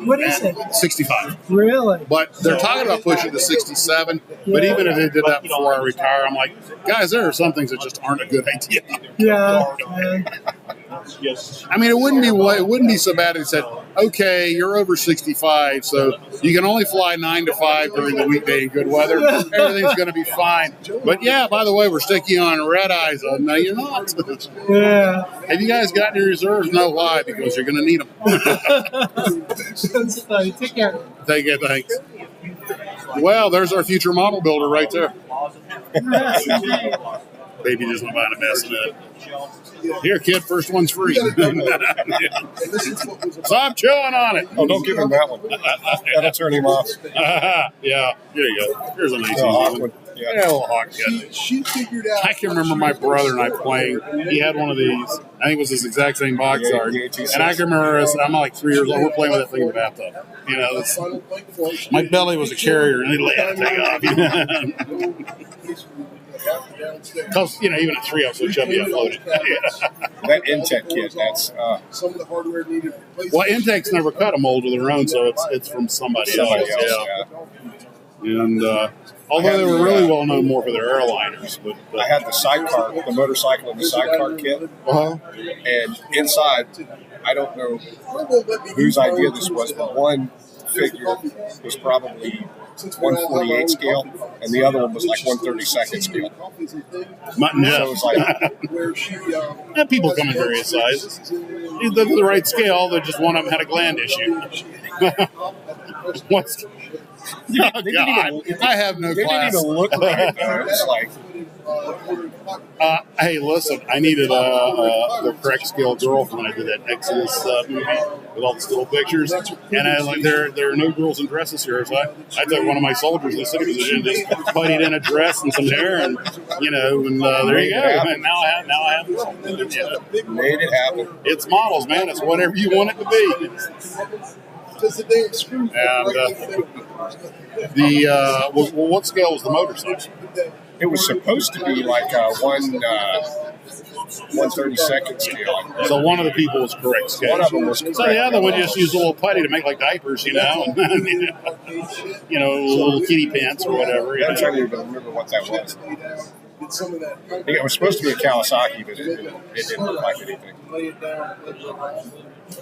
What is it? 65. Really? But they're talking about pushing to 67. But even if they did that before I retire, I'm like, guys, there are some things that just aren't a good idea. Yeah. I mean, it wouldn't be so bad if they said, okay, you're over 65, so you can only fly 9 to 5 during the weekday in good weather. Everything's going to be fine. But yeah, by the way, we're sticking on red eyes. No, you're not. Yeah. Have you guys got any reserves? No, why? Because you're going to need them. That's funny. Take care. Take care, thanks. Well, there's our future model builder right there. Baby just went by in a mess of it. Here, kid, first one's free. So I'm chewing on it. Oh, don't give him that one. That'll turn him off. Yeah, here you go. Here's a nice one. Yeah, a little hawk kid. She figured out. I can remember my brother and I playing. He had one of these. I think it was this exact same box art. And I can remember I'm like 3 years old. We're playing with that thing in the bathtub. My belly was a carrier, and he let it take off. Because, even at 3, I was so chubby, I floated. That Intech kit, that's... some of the hardware needed. Well, Intech's never cut a mold of their own, so it's from somebody else. Yeah. And although they were really well known more for their airliners. But I had the sidecar, the motorcycle and the sidecar kit. And inside, I don't know whose idea this was, but one figure was probably 148 scale, and the other one was like 132nd scale. Mutton, yeah. So it was like, people come in various sizes. The right scale, they just one of them had a gland issue. I have no class. They didn't even look right. It's like, hey, listen, I needed the correct scale girl when I did that Exodus movie with all the still pictures. And I was like, there are no girls in dresses here. So I took one of my soldiers in the city position, just puttied in a dress and some hair, and there you go. And now I have something. Made it happen. It's models, man. It's whatever you want it to be. And what scale was the motorcycle? It was supposed to be like 132nd scale. So one of the people was correct scale. One of them was correct. So the other one just used a little putty to make like diapers, and little kitty pants or whatever. I'm trying to even remember what that was. It was supposed to be a Kawasaki, but it didn't look like anything.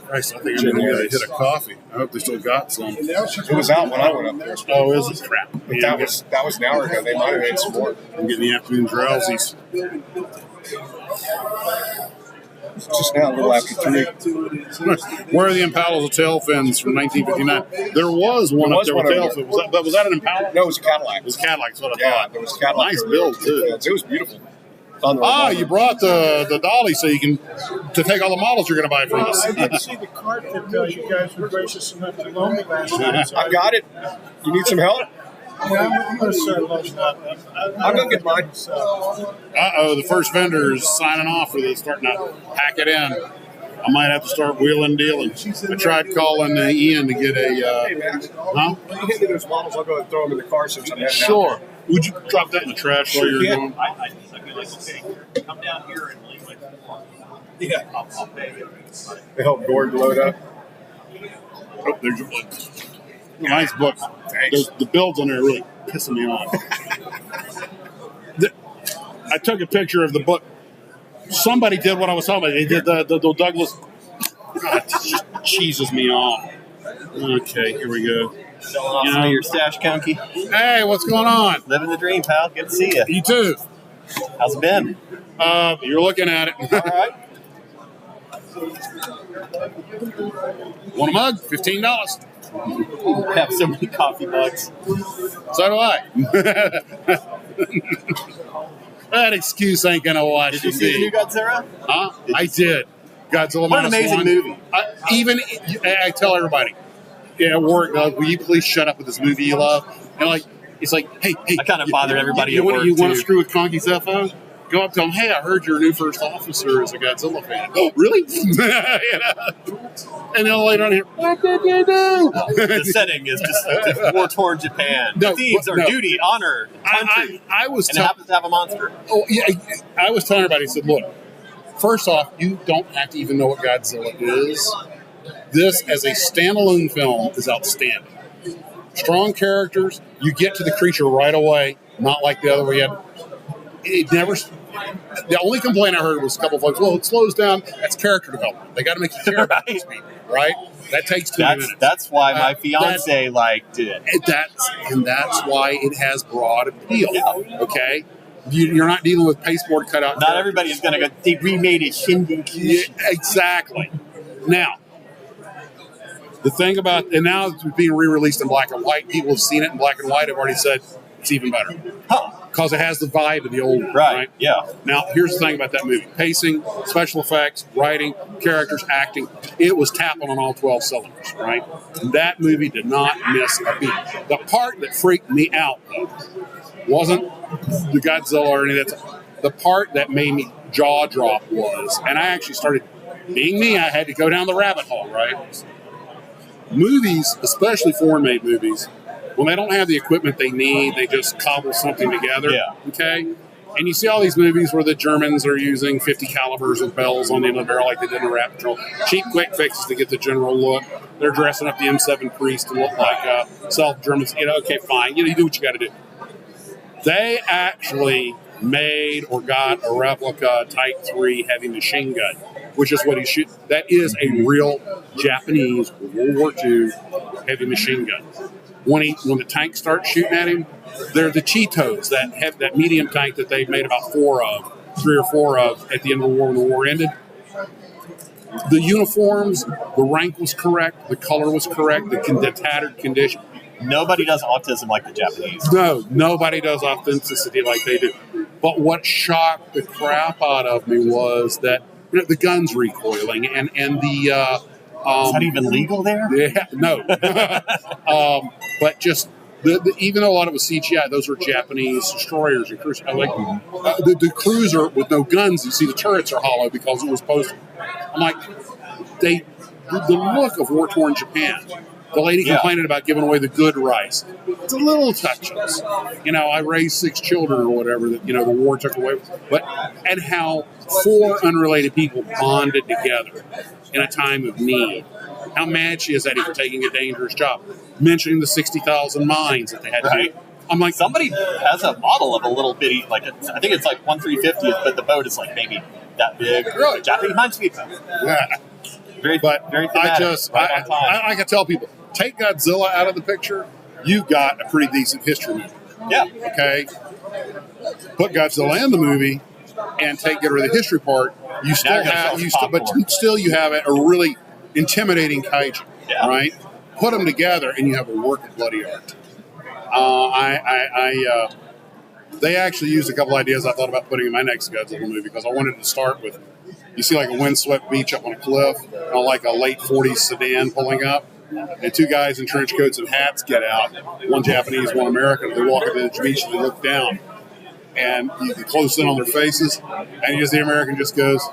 Christ, I think I'm going to hit a coffee. I hope they still got some. It was out when I went up there. Oh, is it? Crap. But that was an hour ago. They might have made some more. I'm getting the afternoon drowsies. Just now, a little after 3. Where are the Impalas of tail fins from 1959? There was one up there with tail fins. Was that an Impala? No, it was a Cadillac. It was a Cadillac, that's what I Yeah, thought. there was a Cadillac. Nice build, too. It was beautiful. You brought the dolly so you can to take all the models you're going to buy from us. I didn't see the cart that you guys were gracious enough to loan me last time. I've got it. You need some help? Yeah, I'm going to start loading up. I'll go get mine. The first vendor is signing off for this, starting to pack it in. I might have to start wheeling and dealing. I tried calling Ian to get a. Hey, man. Huh? When you get me those models, I'll go and throw them in the car since I'm heading Sure. Would you drop that in the trash while you're going? I feel like, okay, come down here and leave my car. Yeah. I'll pay you. They help Gordon load up. Oh, there's your book. Nice book. The builds on there are really pissing me off. I took a picture of the book. Somebody did what I was talking about. They did the Douglas. God, it just cheeses me off. Okay, here we go. Selling off some of your stash, Conky. Hey, what's going on? Living the dream, pal. Good to see you. You too. How's it been? You're looking at it. All right. Want a mug? $15. I have so many coffee mugs. So do I. That excuse ain't gonna watch. Did you see the new Godzilla? Huh? I did. Godzilla. What an amazing movie. I tell everybody, at work, will you please shut up with this movie you love? And like, it's like, hey, I kind of bothered everybody at work. work, You want to too. screw with Conky's FO? Go up to him. Hey, I heard your new first officer is a Godzilla fan. Oh, really? You know? And then later on here, what did you do? The setting is just war-torn Japan. The themes are duty, honor, country, I was and it happens to have a monster. Oh, yeah. I was telling everybody, I said, look, first off, you don't have to even know what Godzilla is. This, as a standalone film, is outstanding. Strong characters. You get to the creature right away, not like the other way. It never. The only complaint I heard was a couple of folks, well, it slows down. That's character development. They got to make you care about these people, right? That takes 2 minutes. That's why my fiance liked it. That's why it has broad appeal. Yeah. Okay, you're not dealing with pasteboard cutout. Not everybody is going to go. They remade it Shindig. Yeah, exactly. Now, the thing about now it's being re-released in black and white. People have seen it in black and white. Have already said it's even better. Because it has the vibe of the old one, right? Yeah. Now, here's the thing about that movie. Pacing, special effects, writing, characters, acting. It was tapping on all 12 cylinders, right? That movie did not miss a beat. The part that freaked me out, though, wasn't the Godzilla or any of that. The part that made me jaw drop was, and I actually started, being me, I had to go down the rabbit hole, right? Movies, especially foreign-made movies, when they don't have the equipment they need, they just cobble something together. Yeah. Okay? And you see all these movies where the Germans are using 50 calibers with bells on the end of the barrel like they did in Rat Patrol. Cheap, quick fixes to get the general look. They're dressing up the M7 priest to look like self-Germans. Okay, fine. You do what you got to do. They actually made or got a replica Type 3 heavy machine gun, which is what he shoots. That is a real Japanese World War II heavy machine gun. When the tank starts shooting at him, they're the Cheetos, that medium tank that they made about 3 or 4 of at the end of the war when the war ended. The uniforms, the rank was correct, the color was correct, the tattered condition. Nobody does autism like the Japanese. No, nobody does authenticity like they do. But what shocked the crap out of me was that the guns recoiling and the. Is that even legal there? Yeah, no. But just even though a lot of it was CGI, those were Japanese destroyers and cruisers. The cruiser with no guns. You see, the turrets are hollow because it was posted. I'm like, the look of war-torn Japan. The lady complaining about giving away the good rice. It's a little touches. I raised 6 children or whatever that, the war took away. And how 4 unrelated people bonded together in a time of need. How mad she is at him for taking a dangerous job. Mentioning the 60,000 mines that they had to do. I'm like, somebody has a model of a little bitty, I think it's like 1/350th, but the boat is like maybe that big. Really? Japanese mine speaker. Yeah. Very thematic, I can tell people, take Godzilla out of the picture, you've got a pretty decent history movie. Yeah. Okay? Put Godzilla in the movie and get rid of the history part. You still have, you have a really intimidating kaiju, right? Put them together and you have a work of bloody art. they actually used a couple ideas I thought about putting in my next Godzilla movie, because I wanted to start with, you see like a windswept beach up on a cliff, on like a late 40s sedan pulling up, and two guys in trench coats and hats get out, one Japanese, one American. They walk up to the beach and they look down, and you can close in on their faces, and you just, the American just goes,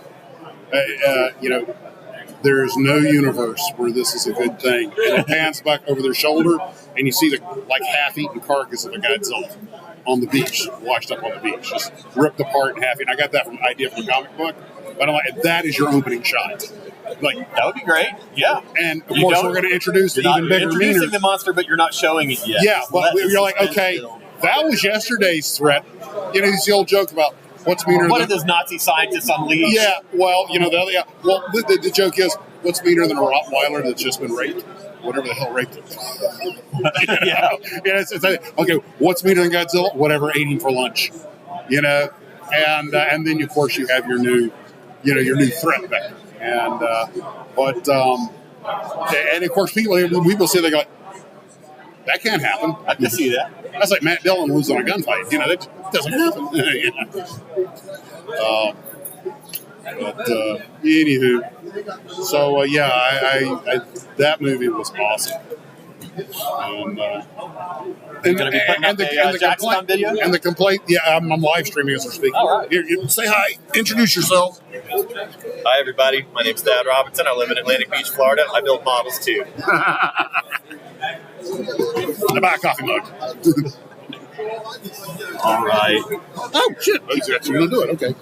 there's no universe where this is a good thing. And it pans back over their shoulder, and you see the like half-eaten carcass of a Godzilla on the beach, washed up on the beach, just ripped apart and half-eaten. I got that idea from a comic book, but I'm like, that is your opening shot. Like, that would be great. Yeah. And of course, we're going to introduce even bigger, introducing meaner. the monster, but you're not showing it yet. Yeah, but you're like, okay, that was yesterday's threat. It's the old joke about what's meaner What than... are those Nazi scientists unleashed? Yeah, well, the joke is, what's meaner than a Rottweiler that's just been raped? Whatever the hell raped it. It's like, okay, what's meaner than Godzilla? Whatever ate him for lunch. And then, of course, you have your new threat vector. And of course, people say, they go, that can't happen. I can see that. That's like Matt Dillon losing a gunfight. That doesn't happen. Anywho, so that movie was awesome. And the complaint. Yeah, I'm live streaming as we're speaking. All right. Here, say hi. Introduce yourself. Hi, everybody. My name's Thad Robinson. I live in Atlantic Beach, Florida. I build models too. I buy a coffee mug. All right. Oh shit! He's actually going to do it. Okay.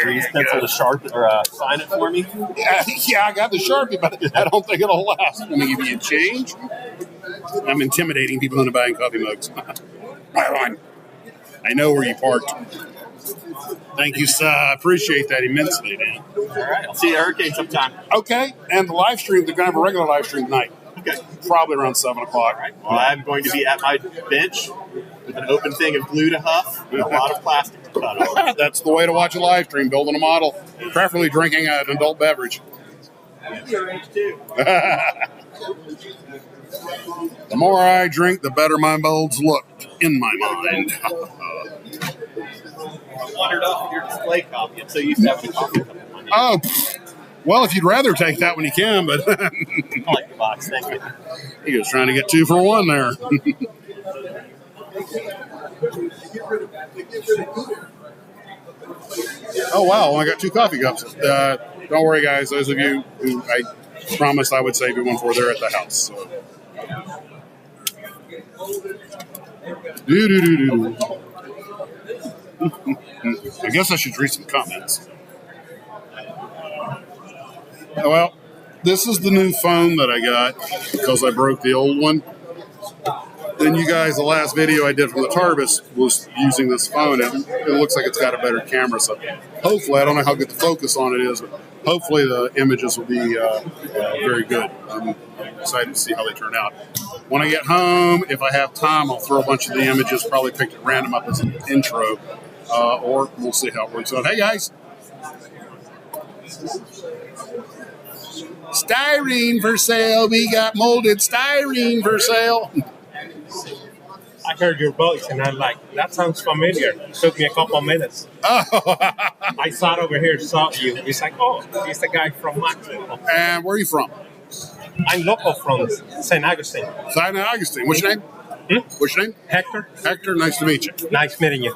Please pencil the Sharpie or sign it for me. Yeah, I got the Sharpie, but I don't think it'll last. Let me give you a change. I'm intimidating people into buying coffee mugs. Right on. I know where you parked. Thank you, sir. I appreciate that immensely, Dan. All right. I'll see you at Hurricane sometime. Okay. And the live stream, they're going to have a regular live stream tonight. Okay. Probably around 7 o'clock. All right. Well, I'm going to be at my bench with an open thing of glue to huff and a lot of plastic to cut off. That's the way to watch a live stream, building a model, preferably drinking an adult beverage. Your age too. The more I drink, the better my molds look in my mind. I wandered off of your display copy. I'm so used to having a coffee cup in my hand. Oh, well, if you'd rather take that when you can, but... I like the box, thank you. He was trying to get 2 for 1 there. Oh, wow, I got 2 coffee cups. Don't worry, guys. Those of you who I promised I would save you one for, they're at the house. So. I guess I should read some comments. Well, this is the new phone that I got because I broke the old one. Then you guys, the last video I did from the Tarbis was using this phone, and it looks like it's got a better camera. So hopefully, I don't know how good the focus on it is, but hopefully the images will be very good. I'm excited to see how they turn out. When I get home, if I have time, I'll throw a bunch of the images, probably picked at random up as an intro, or we'll see how it works out. Hey, guys. Styrene for sale. We got molded styrene for sale. I heard your voice and I'm like, that sounds familiar. It took me a couple of minutes. Oh. I sat over here, saw you. It's like, oh, he's the guy from Maxsmodels. And where are you from? I'm local from St. Augustine. St. Augustine. What's your name? What's your name? Hector. Hector, nice to meet you. Nice meeting you.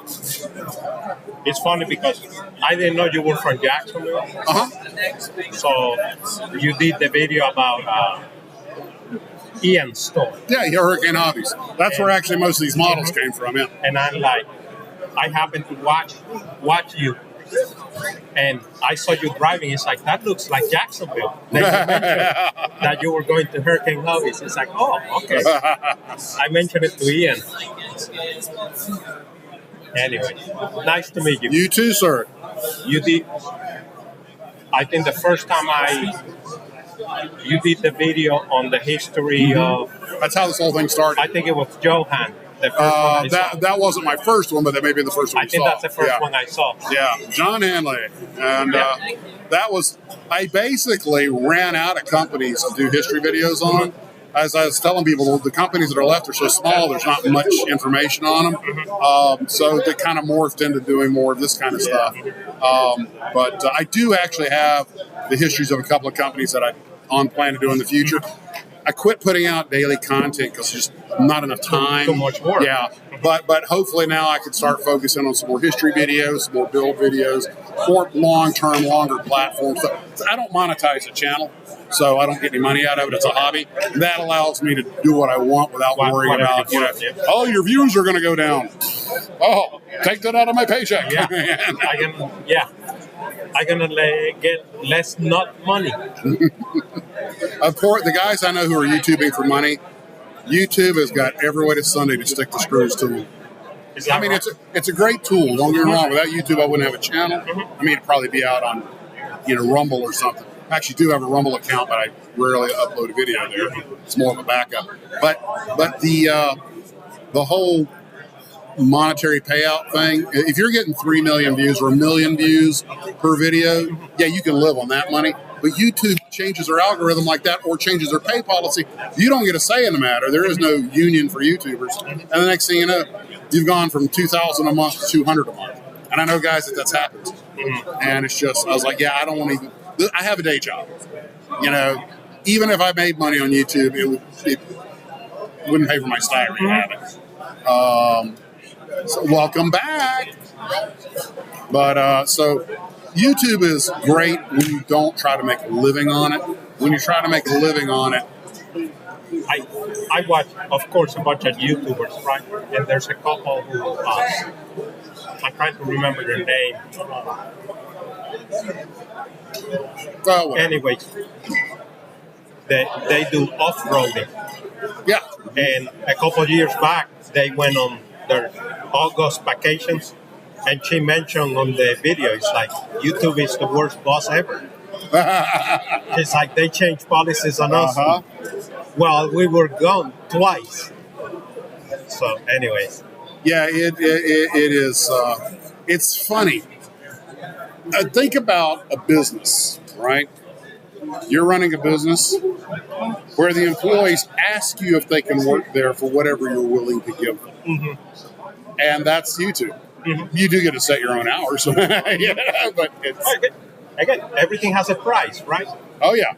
It's funny because I didn't know you were from Jacksonville. Uh-huh. So you did the video about Ian's store. Yeah, Hurricane Hobbies. That's where actually most of these models came from, yeah. And I'm like, I happened to watch you, and I saw you driving. It's like, that looks like Jacksonville. Then you mentioned that you were going to Hurricane Hobbies. It's like, oh, okay. I mentioned it to Ian. Anyway, nice to meet you. You too, sir. You did, I think the first time you did the video on the history of... That's how this whole thing started. I think it was Johan. The first one I saw. That wasn't my first one, but that may be the first one I think that's the first one I saw. Yeah, John Hanley. And that was... I basically ran out of companies to do history videos on, as I was telling people, the companies that are left are so small, there's not much information on them. So they kind of morphed into doing more of this kind of stuff. But I do actually have the histories of a couple of companies that I'm plan to do in the future. I quit putting out daily content because there's just not enough time. Too much work. Yeah, but hopefully now I can start focusing on some more history videos, some more build videos, more long-term, longer platforms. So I don't monetize the channel, so I don't get any money out of it. It's a hobby. That allows me to do what I want without worrying about, oh, your views are going to go down. Oh, take that out of my paycheck. Yeah, I'm gonna get less not money. Of course, the guys I know who are YouTubing for money, YouTube has got every way to Sunday to stick the screws to them. I mean, it's a great tool. Don't get me wrong. Without YouTube, I wouldn't have a channel. I mean, it'd probably be out on, Rumble or something. I actually do have a Rumble account, but I rarely upload a video there. It's more of a backup. But the whole monetary payout thing, if you're getting 3 million views or 1 million views per video, yeah, you can live on that money. But YouTube changes their algorithm like that or changes their pay policy. You don't get a say in the matter. There is no union for YouTubers. And the next thing you know, you've gone from $2,000 a month to $200 a month. And I know guys that's happened. And it's just, I was like, yeah, I don't want to even, I have a day job. Even if I made money on YouTube, it wouldn't pay for my stipend habits. So welcome back. But so YouTube is great when you don't try to make a living on it. When you try to make a living on it, I watch, of course, a bunch of YouTubers, right? And there's a couple who I'm trying to remember their name. Well, anyways, they do off-roading. Yeah. And a couple of years back, they went on their August vacations, and she mentioned on the video, it's like, YouTube is the worst boss ever. It's like they changed policies on us. Well, we were gone twice. So, anyways. Yeah, it is. It's funny. Think about a business, right? You're running a business where the employees ask you if they can work there for whatever you're willing to give them. And that's YouTube. You do get to set your own hours. But it's... Again, everything has a price, right? Oh, yeah.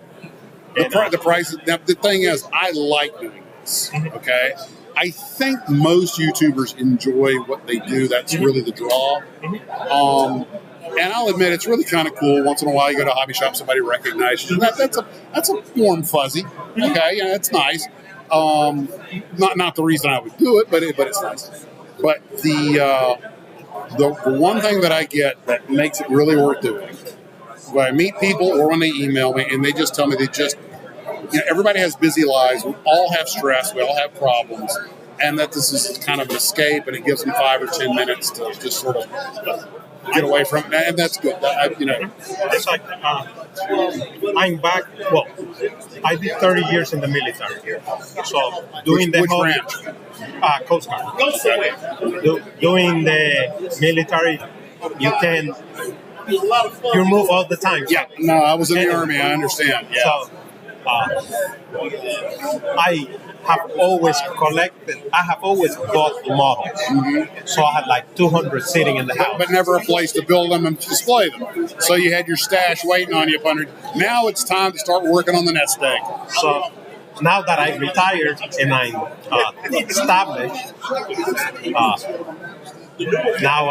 The price. Now, the thing is, I like doing this, okay? I think most YouTubers enjoy what they do. That's really the draw. And I'll admit, it's really kind of cool. Once in a while, you go to a hobby shop, somebody recognizes you. That's a warm fuzzy. Okay, it's nice. Not the reason I would do it, but it's nice. But the one thing that I get that makes it really worth doing, when I meet people or when they email me and they just tell me everybody has busy lives. We all have stress. We all have problems. And that this is kind of an escape, and it gives them 5 or 10 minutes to just sort of get away from it. And that's good. It's like, I'm back. Well, I did 30 years in the military. So doing which branch? Coast Guard. Doing the military, you move all the time. Yeah, no, I was in the Army. I understand. Yeah. So, I have always bought models. So I had like 200 sitting in the house. But never a place to build them and display them. So you had your stash waiting on you. Now it's time to start working on the nest egg. So now that I retired and I'm established, now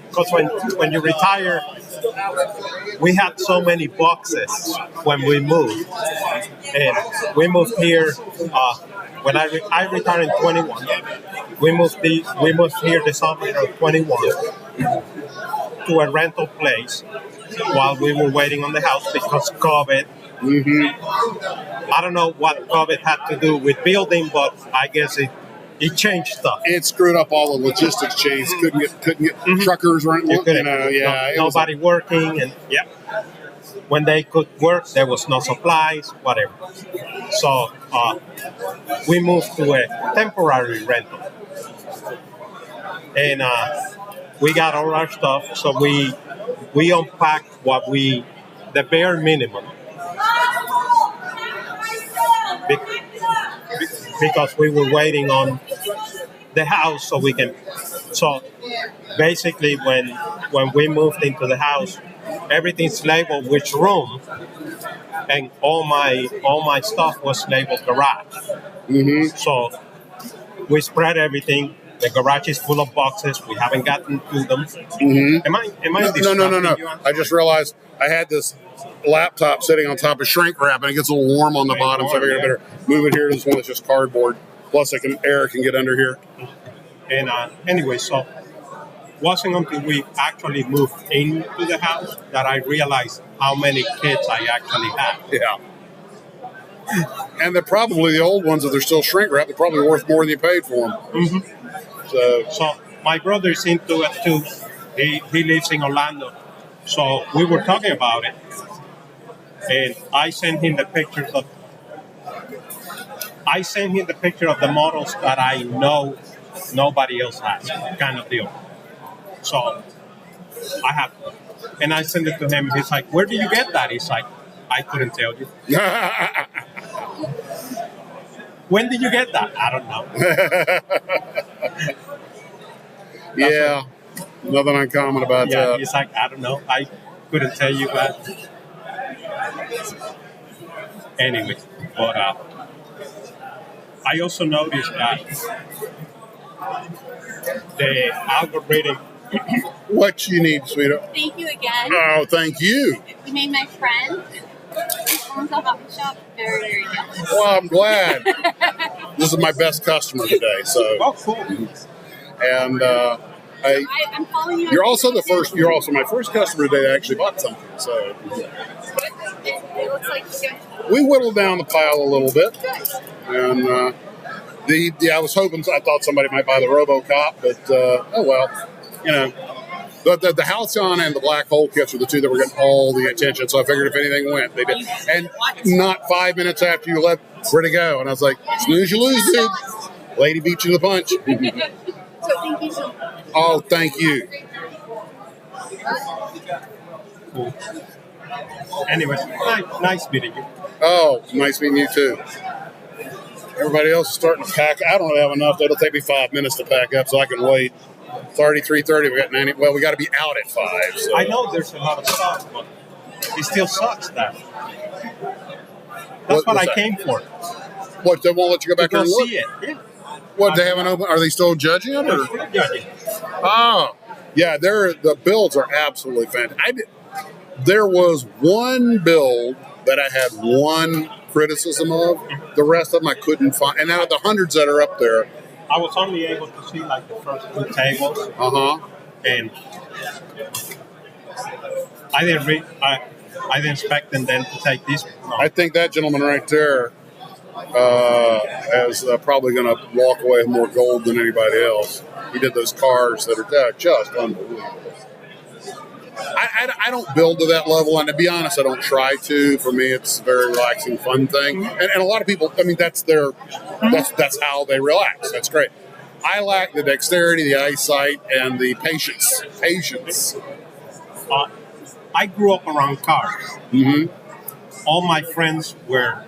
because when you retire, we had so many boxes when we moved. And we moved here, when I retired in 21, we moved here the summer of 21 to a rental place while we were waiting on the house because COVID. I don't know what COVID had to do with building, but I guess it changed stuff. It screwed up all the logistics chains. Couldn't get truckers weren't working. Nobody working, and when they could work, there was no supplies, whatever. So we moved to a temporary rental, and we got all our stuff. So we unpacked the bare minimum, because we were waiting on the house so we can. So basically, when we moved into the house, everything's labeled which room, and all my stuff was labeled garage. Mm-hmm. So we spread everything. The garage is full of boxes. We haven't gotten to them. Mm-hmm. Am I No. I just realized I had this laptop sitting on top of shrink wrap, and it gets a little warm on the bottom, so I figured I better move it here to this one that's just cardboard. Plus, air can get under here. And anyway, so wasn't until we actually moved into the house that I realized how many kids I actually had. Yeah. And they're probably the old ones, if they're still shrink wrap, they're probably worth more than you paid for them. Mm-hmm. So my brother's into it too. He lives in Orlando. So we were talking about it. And I sent him the picture of the models that I know nobody else has, kind of deal. So I have, and I sent it to him. He's like, "Where do you get that?" He's like, "I couldn't tell you." When did you get that? I don't know. Yeah, nothing uncommon about that. Yeah, he's like, "I don't know. I couldn't tell you that." Anyway, but I also noticed that the algorithm. What you need, sweetheart? Thank you again. Oh, thank you. You made my friend. Owns a coffee shop. Very, very jealous. Well, I'm glad. This is my best customer today. So. Oh, cool. And I'm calling you. You're also my first customer today that actually bought something. So. It looks like good. We whittled down the pile a little bit, and I thought somebody might buy the RoboCop, but oh well, you know, the Halcyon and the Black Hole kits were the two that were getting all the attention. So I figured if anything went, they did. And not 5 minutes after you left, where'd it go? And I was like, snooze you lose, dude. Lady beat you to the punch. So thank you so much. Oh, thank you. Cool. Anyways, nice meeting you. Oh, nice meeting you too. Everybody else is starting to pack. I don't have enough. It'll take me 5 minutes to pack up, so I can wait. It's already 3:30. We got 90. Well, we got to be out at 5. So. I know there's a lot of stuff, but it still sucks. That's what I came for. What? They won't let you go back there and look? See it. Yeah. What? They haven't opened? Are they still judging it? Or? Judging. Oh, yeah. The builds are absolutely fantastic. There was one build that I had one criticism of. The rest of them I couldn't find. And out of the hundreds that are up there, I was only able to see like the first 2 tables. And I didn't expect them then to take this. No. I think that gentleman right there is probably going to walk away with more gold than anybody else. He did those cars that are just unbelievable. I don't build to that level, and to be honest, I don't try to. For me, it's a very relaxing, fun thing. And a lot of people, I mean, that's how they relax. That's great. I lack the dexterity, the eyesight, and the patience. I grew up around cars. Mm-hmm. All my friends were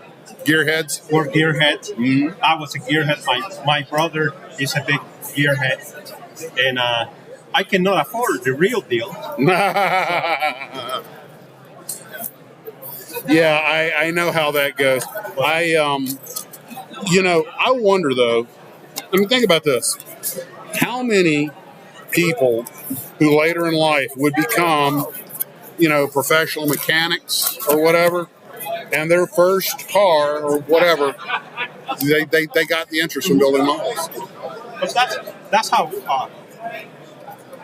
gearheads. Mm-hmm. I was a gearhead. My brother is a big gearhead, and I cannot afford the real deal. Yeah, I know how that goes. I wonder though. I mean, think about this: how many people who later in life would become, professional mechanics or whatever, and their first car or whatever, they got the interest in building models. But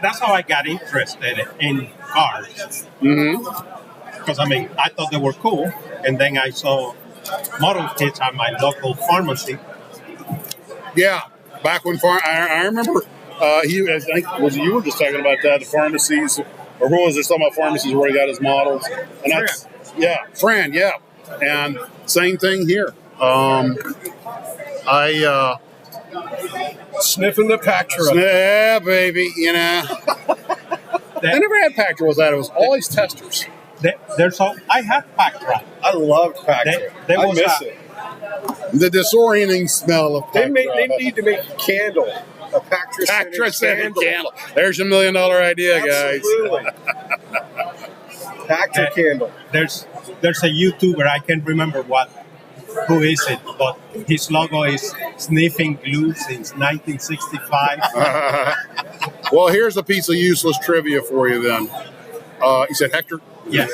that's how I got interested in cars. Mm-hmm. Because I thought they were cool, and then I saw model kits at my local pharmacy. Yeah, back when I remember. I think you were just talking about that, the pharmacies, or who was there talking about pharmacies where he got his models? And that's Fran, yeah. And same thing here. Sniffing the Pactra. Yeah, baby, I never had Pactra. It was always testers. I had Pactra. I loved Pactra. I miss it. The disorienting smell of They need to make a candle. A Pactra scented candle. There's your $1 million idea, guys. Absolutely. Pactra candle. There's a YouTuber, I can't remember who is it, but his logo is sniffing glue since 1965. Well, here's a piece of useless trivia for you then. You said Hector? Yes.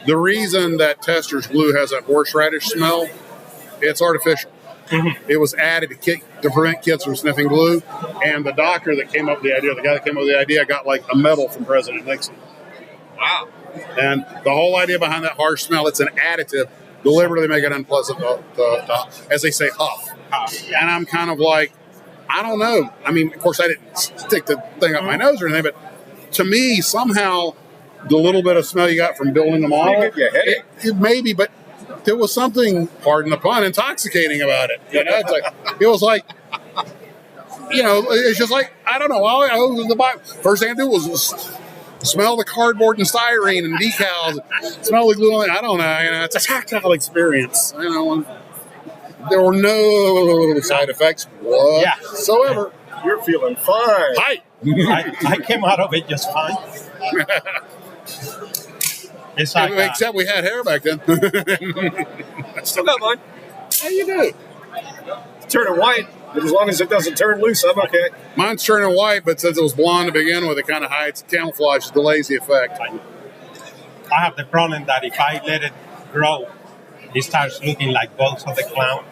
The reason that Tester's glue has that horseradish smell, it's artificial. Mm-hmm. It was added to prevent kids from sniffing glue. And the doctor that came up with the idea, the guy that came up with the idea, got like a medal from President Nixon. Wow. And the whole idea behind that harsh smell, it's an additive, deliberately make it unpleasant to as they say, huff. And I'm kind of like, I don't know. I mean, of course, I didn't stick the thing up my nose or anything, but to me, somehow, the little bit of smell you got from building the model, it maybe, but there was something, pardon the pun, intoxicating about it. You know, it's like, it was like, you know, it's just like, I don't know. I was in the first thing I do was smell the cardboard and styrene and decals, smell the glue. I don't know. You know, it's a tactile experience. You know, there were no side effects whatsoever. You're feeling fine. Hi. I came out of it just fine. It's like, except we had hair back then. I still got mine. How you do? It's turning white, but as long as it doesn't turn loose, I'm okay. Mine's turning white, but since it was blonde to begin with, it kind of hides, camouflages, delays the effect. I have the problem that if I let it grow, it starts looking like Bones of the Clown.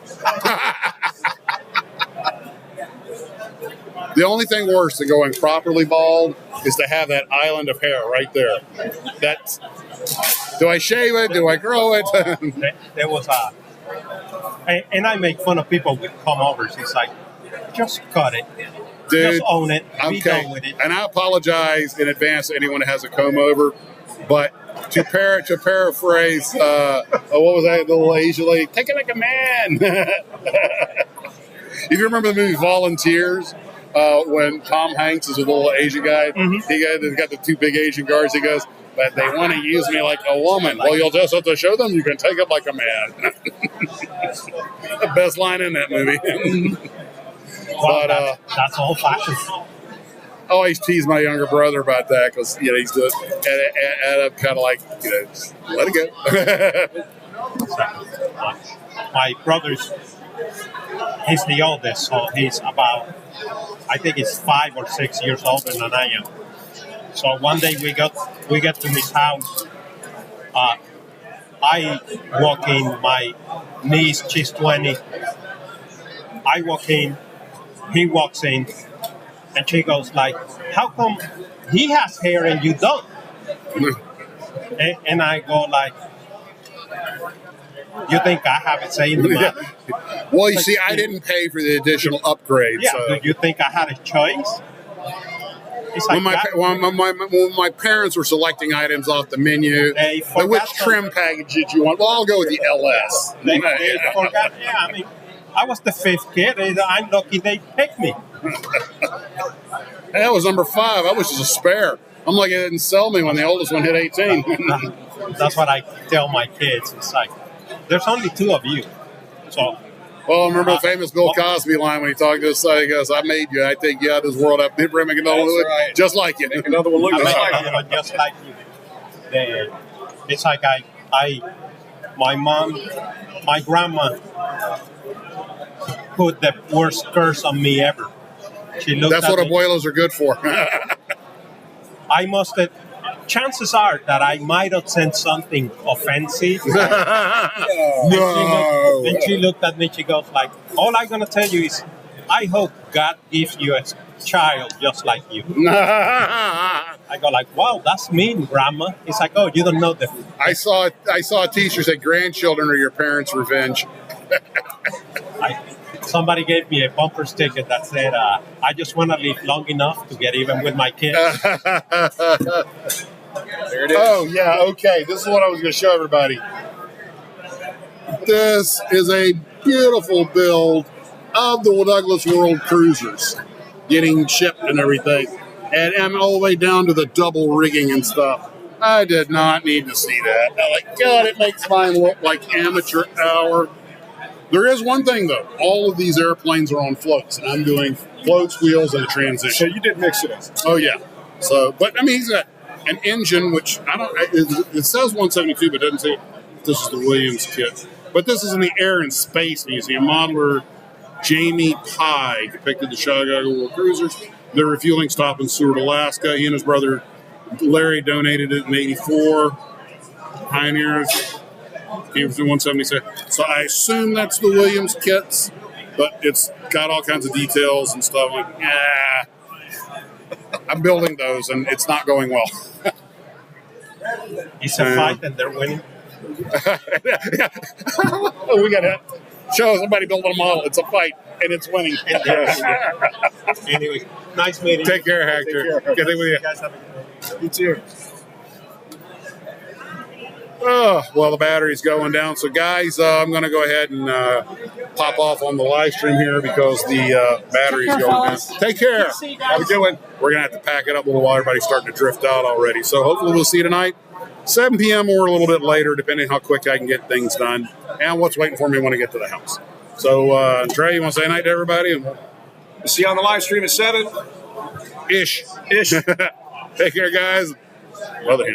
The only thing worse than going properly bald is to have that island of hair right there. That's, do I shave it? Do I grow it? There was and I make fun of people with come-overs. It's like, just cut it. Dude, just own it. Be done with it. And I apologize in advance to anyone that has a comb-over, but to paraphrase, what was that little Asian lady? Take it like a man. If you remember the movie Volunteers, when Tom Hanks is a little Asian guy, he's got the two big Asian guards. He goes, but they want to use me like a woman. Well, you'll just have to show them you can take it like a man. The best line in that movie. But that's old fashioned. I always tease my younger brother about that because, you know, he's doing and I'm kind of like, you know, just let it go. My brother's, he's the oldest, so he's about, I think he's 5 or 6 years older than I am. So one day we get to his house. I walk in, my niece, she's 20. I walk in, he walks in, and she goes like, how come he has hair and you don't? And I go like, you think I have it saying the matter? Well, you see, I didn't pay for the additional upgrade. Yeah, so. do you think I had a choice? It's like when my parents were selecting items off the menu, which trim package did you want? Well, I'll go with the LS. They forgot. Yeah, I mean, I was the 5th kid. I'm lucky they picked me. That was number 5. I was just a spare. I'm like, it didn't sell me when the oldest one hit 18. That's what I tell my kids. It's like, there's only 2 of you. So. Well, remember the famous Bill Cosby line when he talked to his son? He goes, I made you. I take you out of this world. I did make another one look just like you. Make another one look just like you. It's like my grandma put the worst curse on me ever. She looked That's what abuelos are good for. I must have. Chances are that I might have said something offensive. And she looked at me, she goes like, all I'm going to tell you is, I hope God gives you a child just like you. I go like, wow, that's mean, Grandma. It's like, oh, you don't know the... I saw a t-shirt that grandchildren are your parents' revenge. Somebody gave me a bumper sticker that said, I just want to live long enough to get even with my kids. There it is. Oh, yeah, okay. This is what I was going to show everybody. This is a beautiful build of the Douglas World Cruisers getting shipped and everything. And all the way down to the double rigging and stuff. I did not need to see that. I'm like, God, it makes mine look like amateur hour. There is one thing, though. All of these airplanes are on floats, and I'm doing floats, wheels, and a transition. So you did mix it up. Oh, yeah. So, but, I mean, he's got an engine, which I don't, it says 172, but it doesn't say this is the Williams kit. But this is in the Air and Space Museum. Modeler Jamie Pye depicted the Chicago World Cruisers. Their refueling stop in Seward, Alaska. He and his brother Larry donated it in '84. Pioneers. He was in 176. So I assume that's the Williams kits, but it's got all kinds of details and stuff. I'm like, yeah, I'm building those, and it's not going well. It's a fight, and they're winning. Yeah. We got to show somebody building a model. It's a fight, and it's winning. Anyway, nice meeting. Take care, Hector. Take care. Good thing with you. You guys have a good day. You too. Oh, well, the battery's going down. So, guys, I'm going to go ahead and pop off on the live stream here because the battery's going down. Take care. Have a good one. We're going to have to pack it up a little while. Everybody's starting to drift out already. So, hopefully, we'll see you tonight, 7 p.m. or a little bit later, depending how quick I can get things done and what's waiting for me when I get to the house. So, Trey, you want to say night to everybody? And we'll see you on the live stream at 7. Ish. Take care, guys. Rutherham.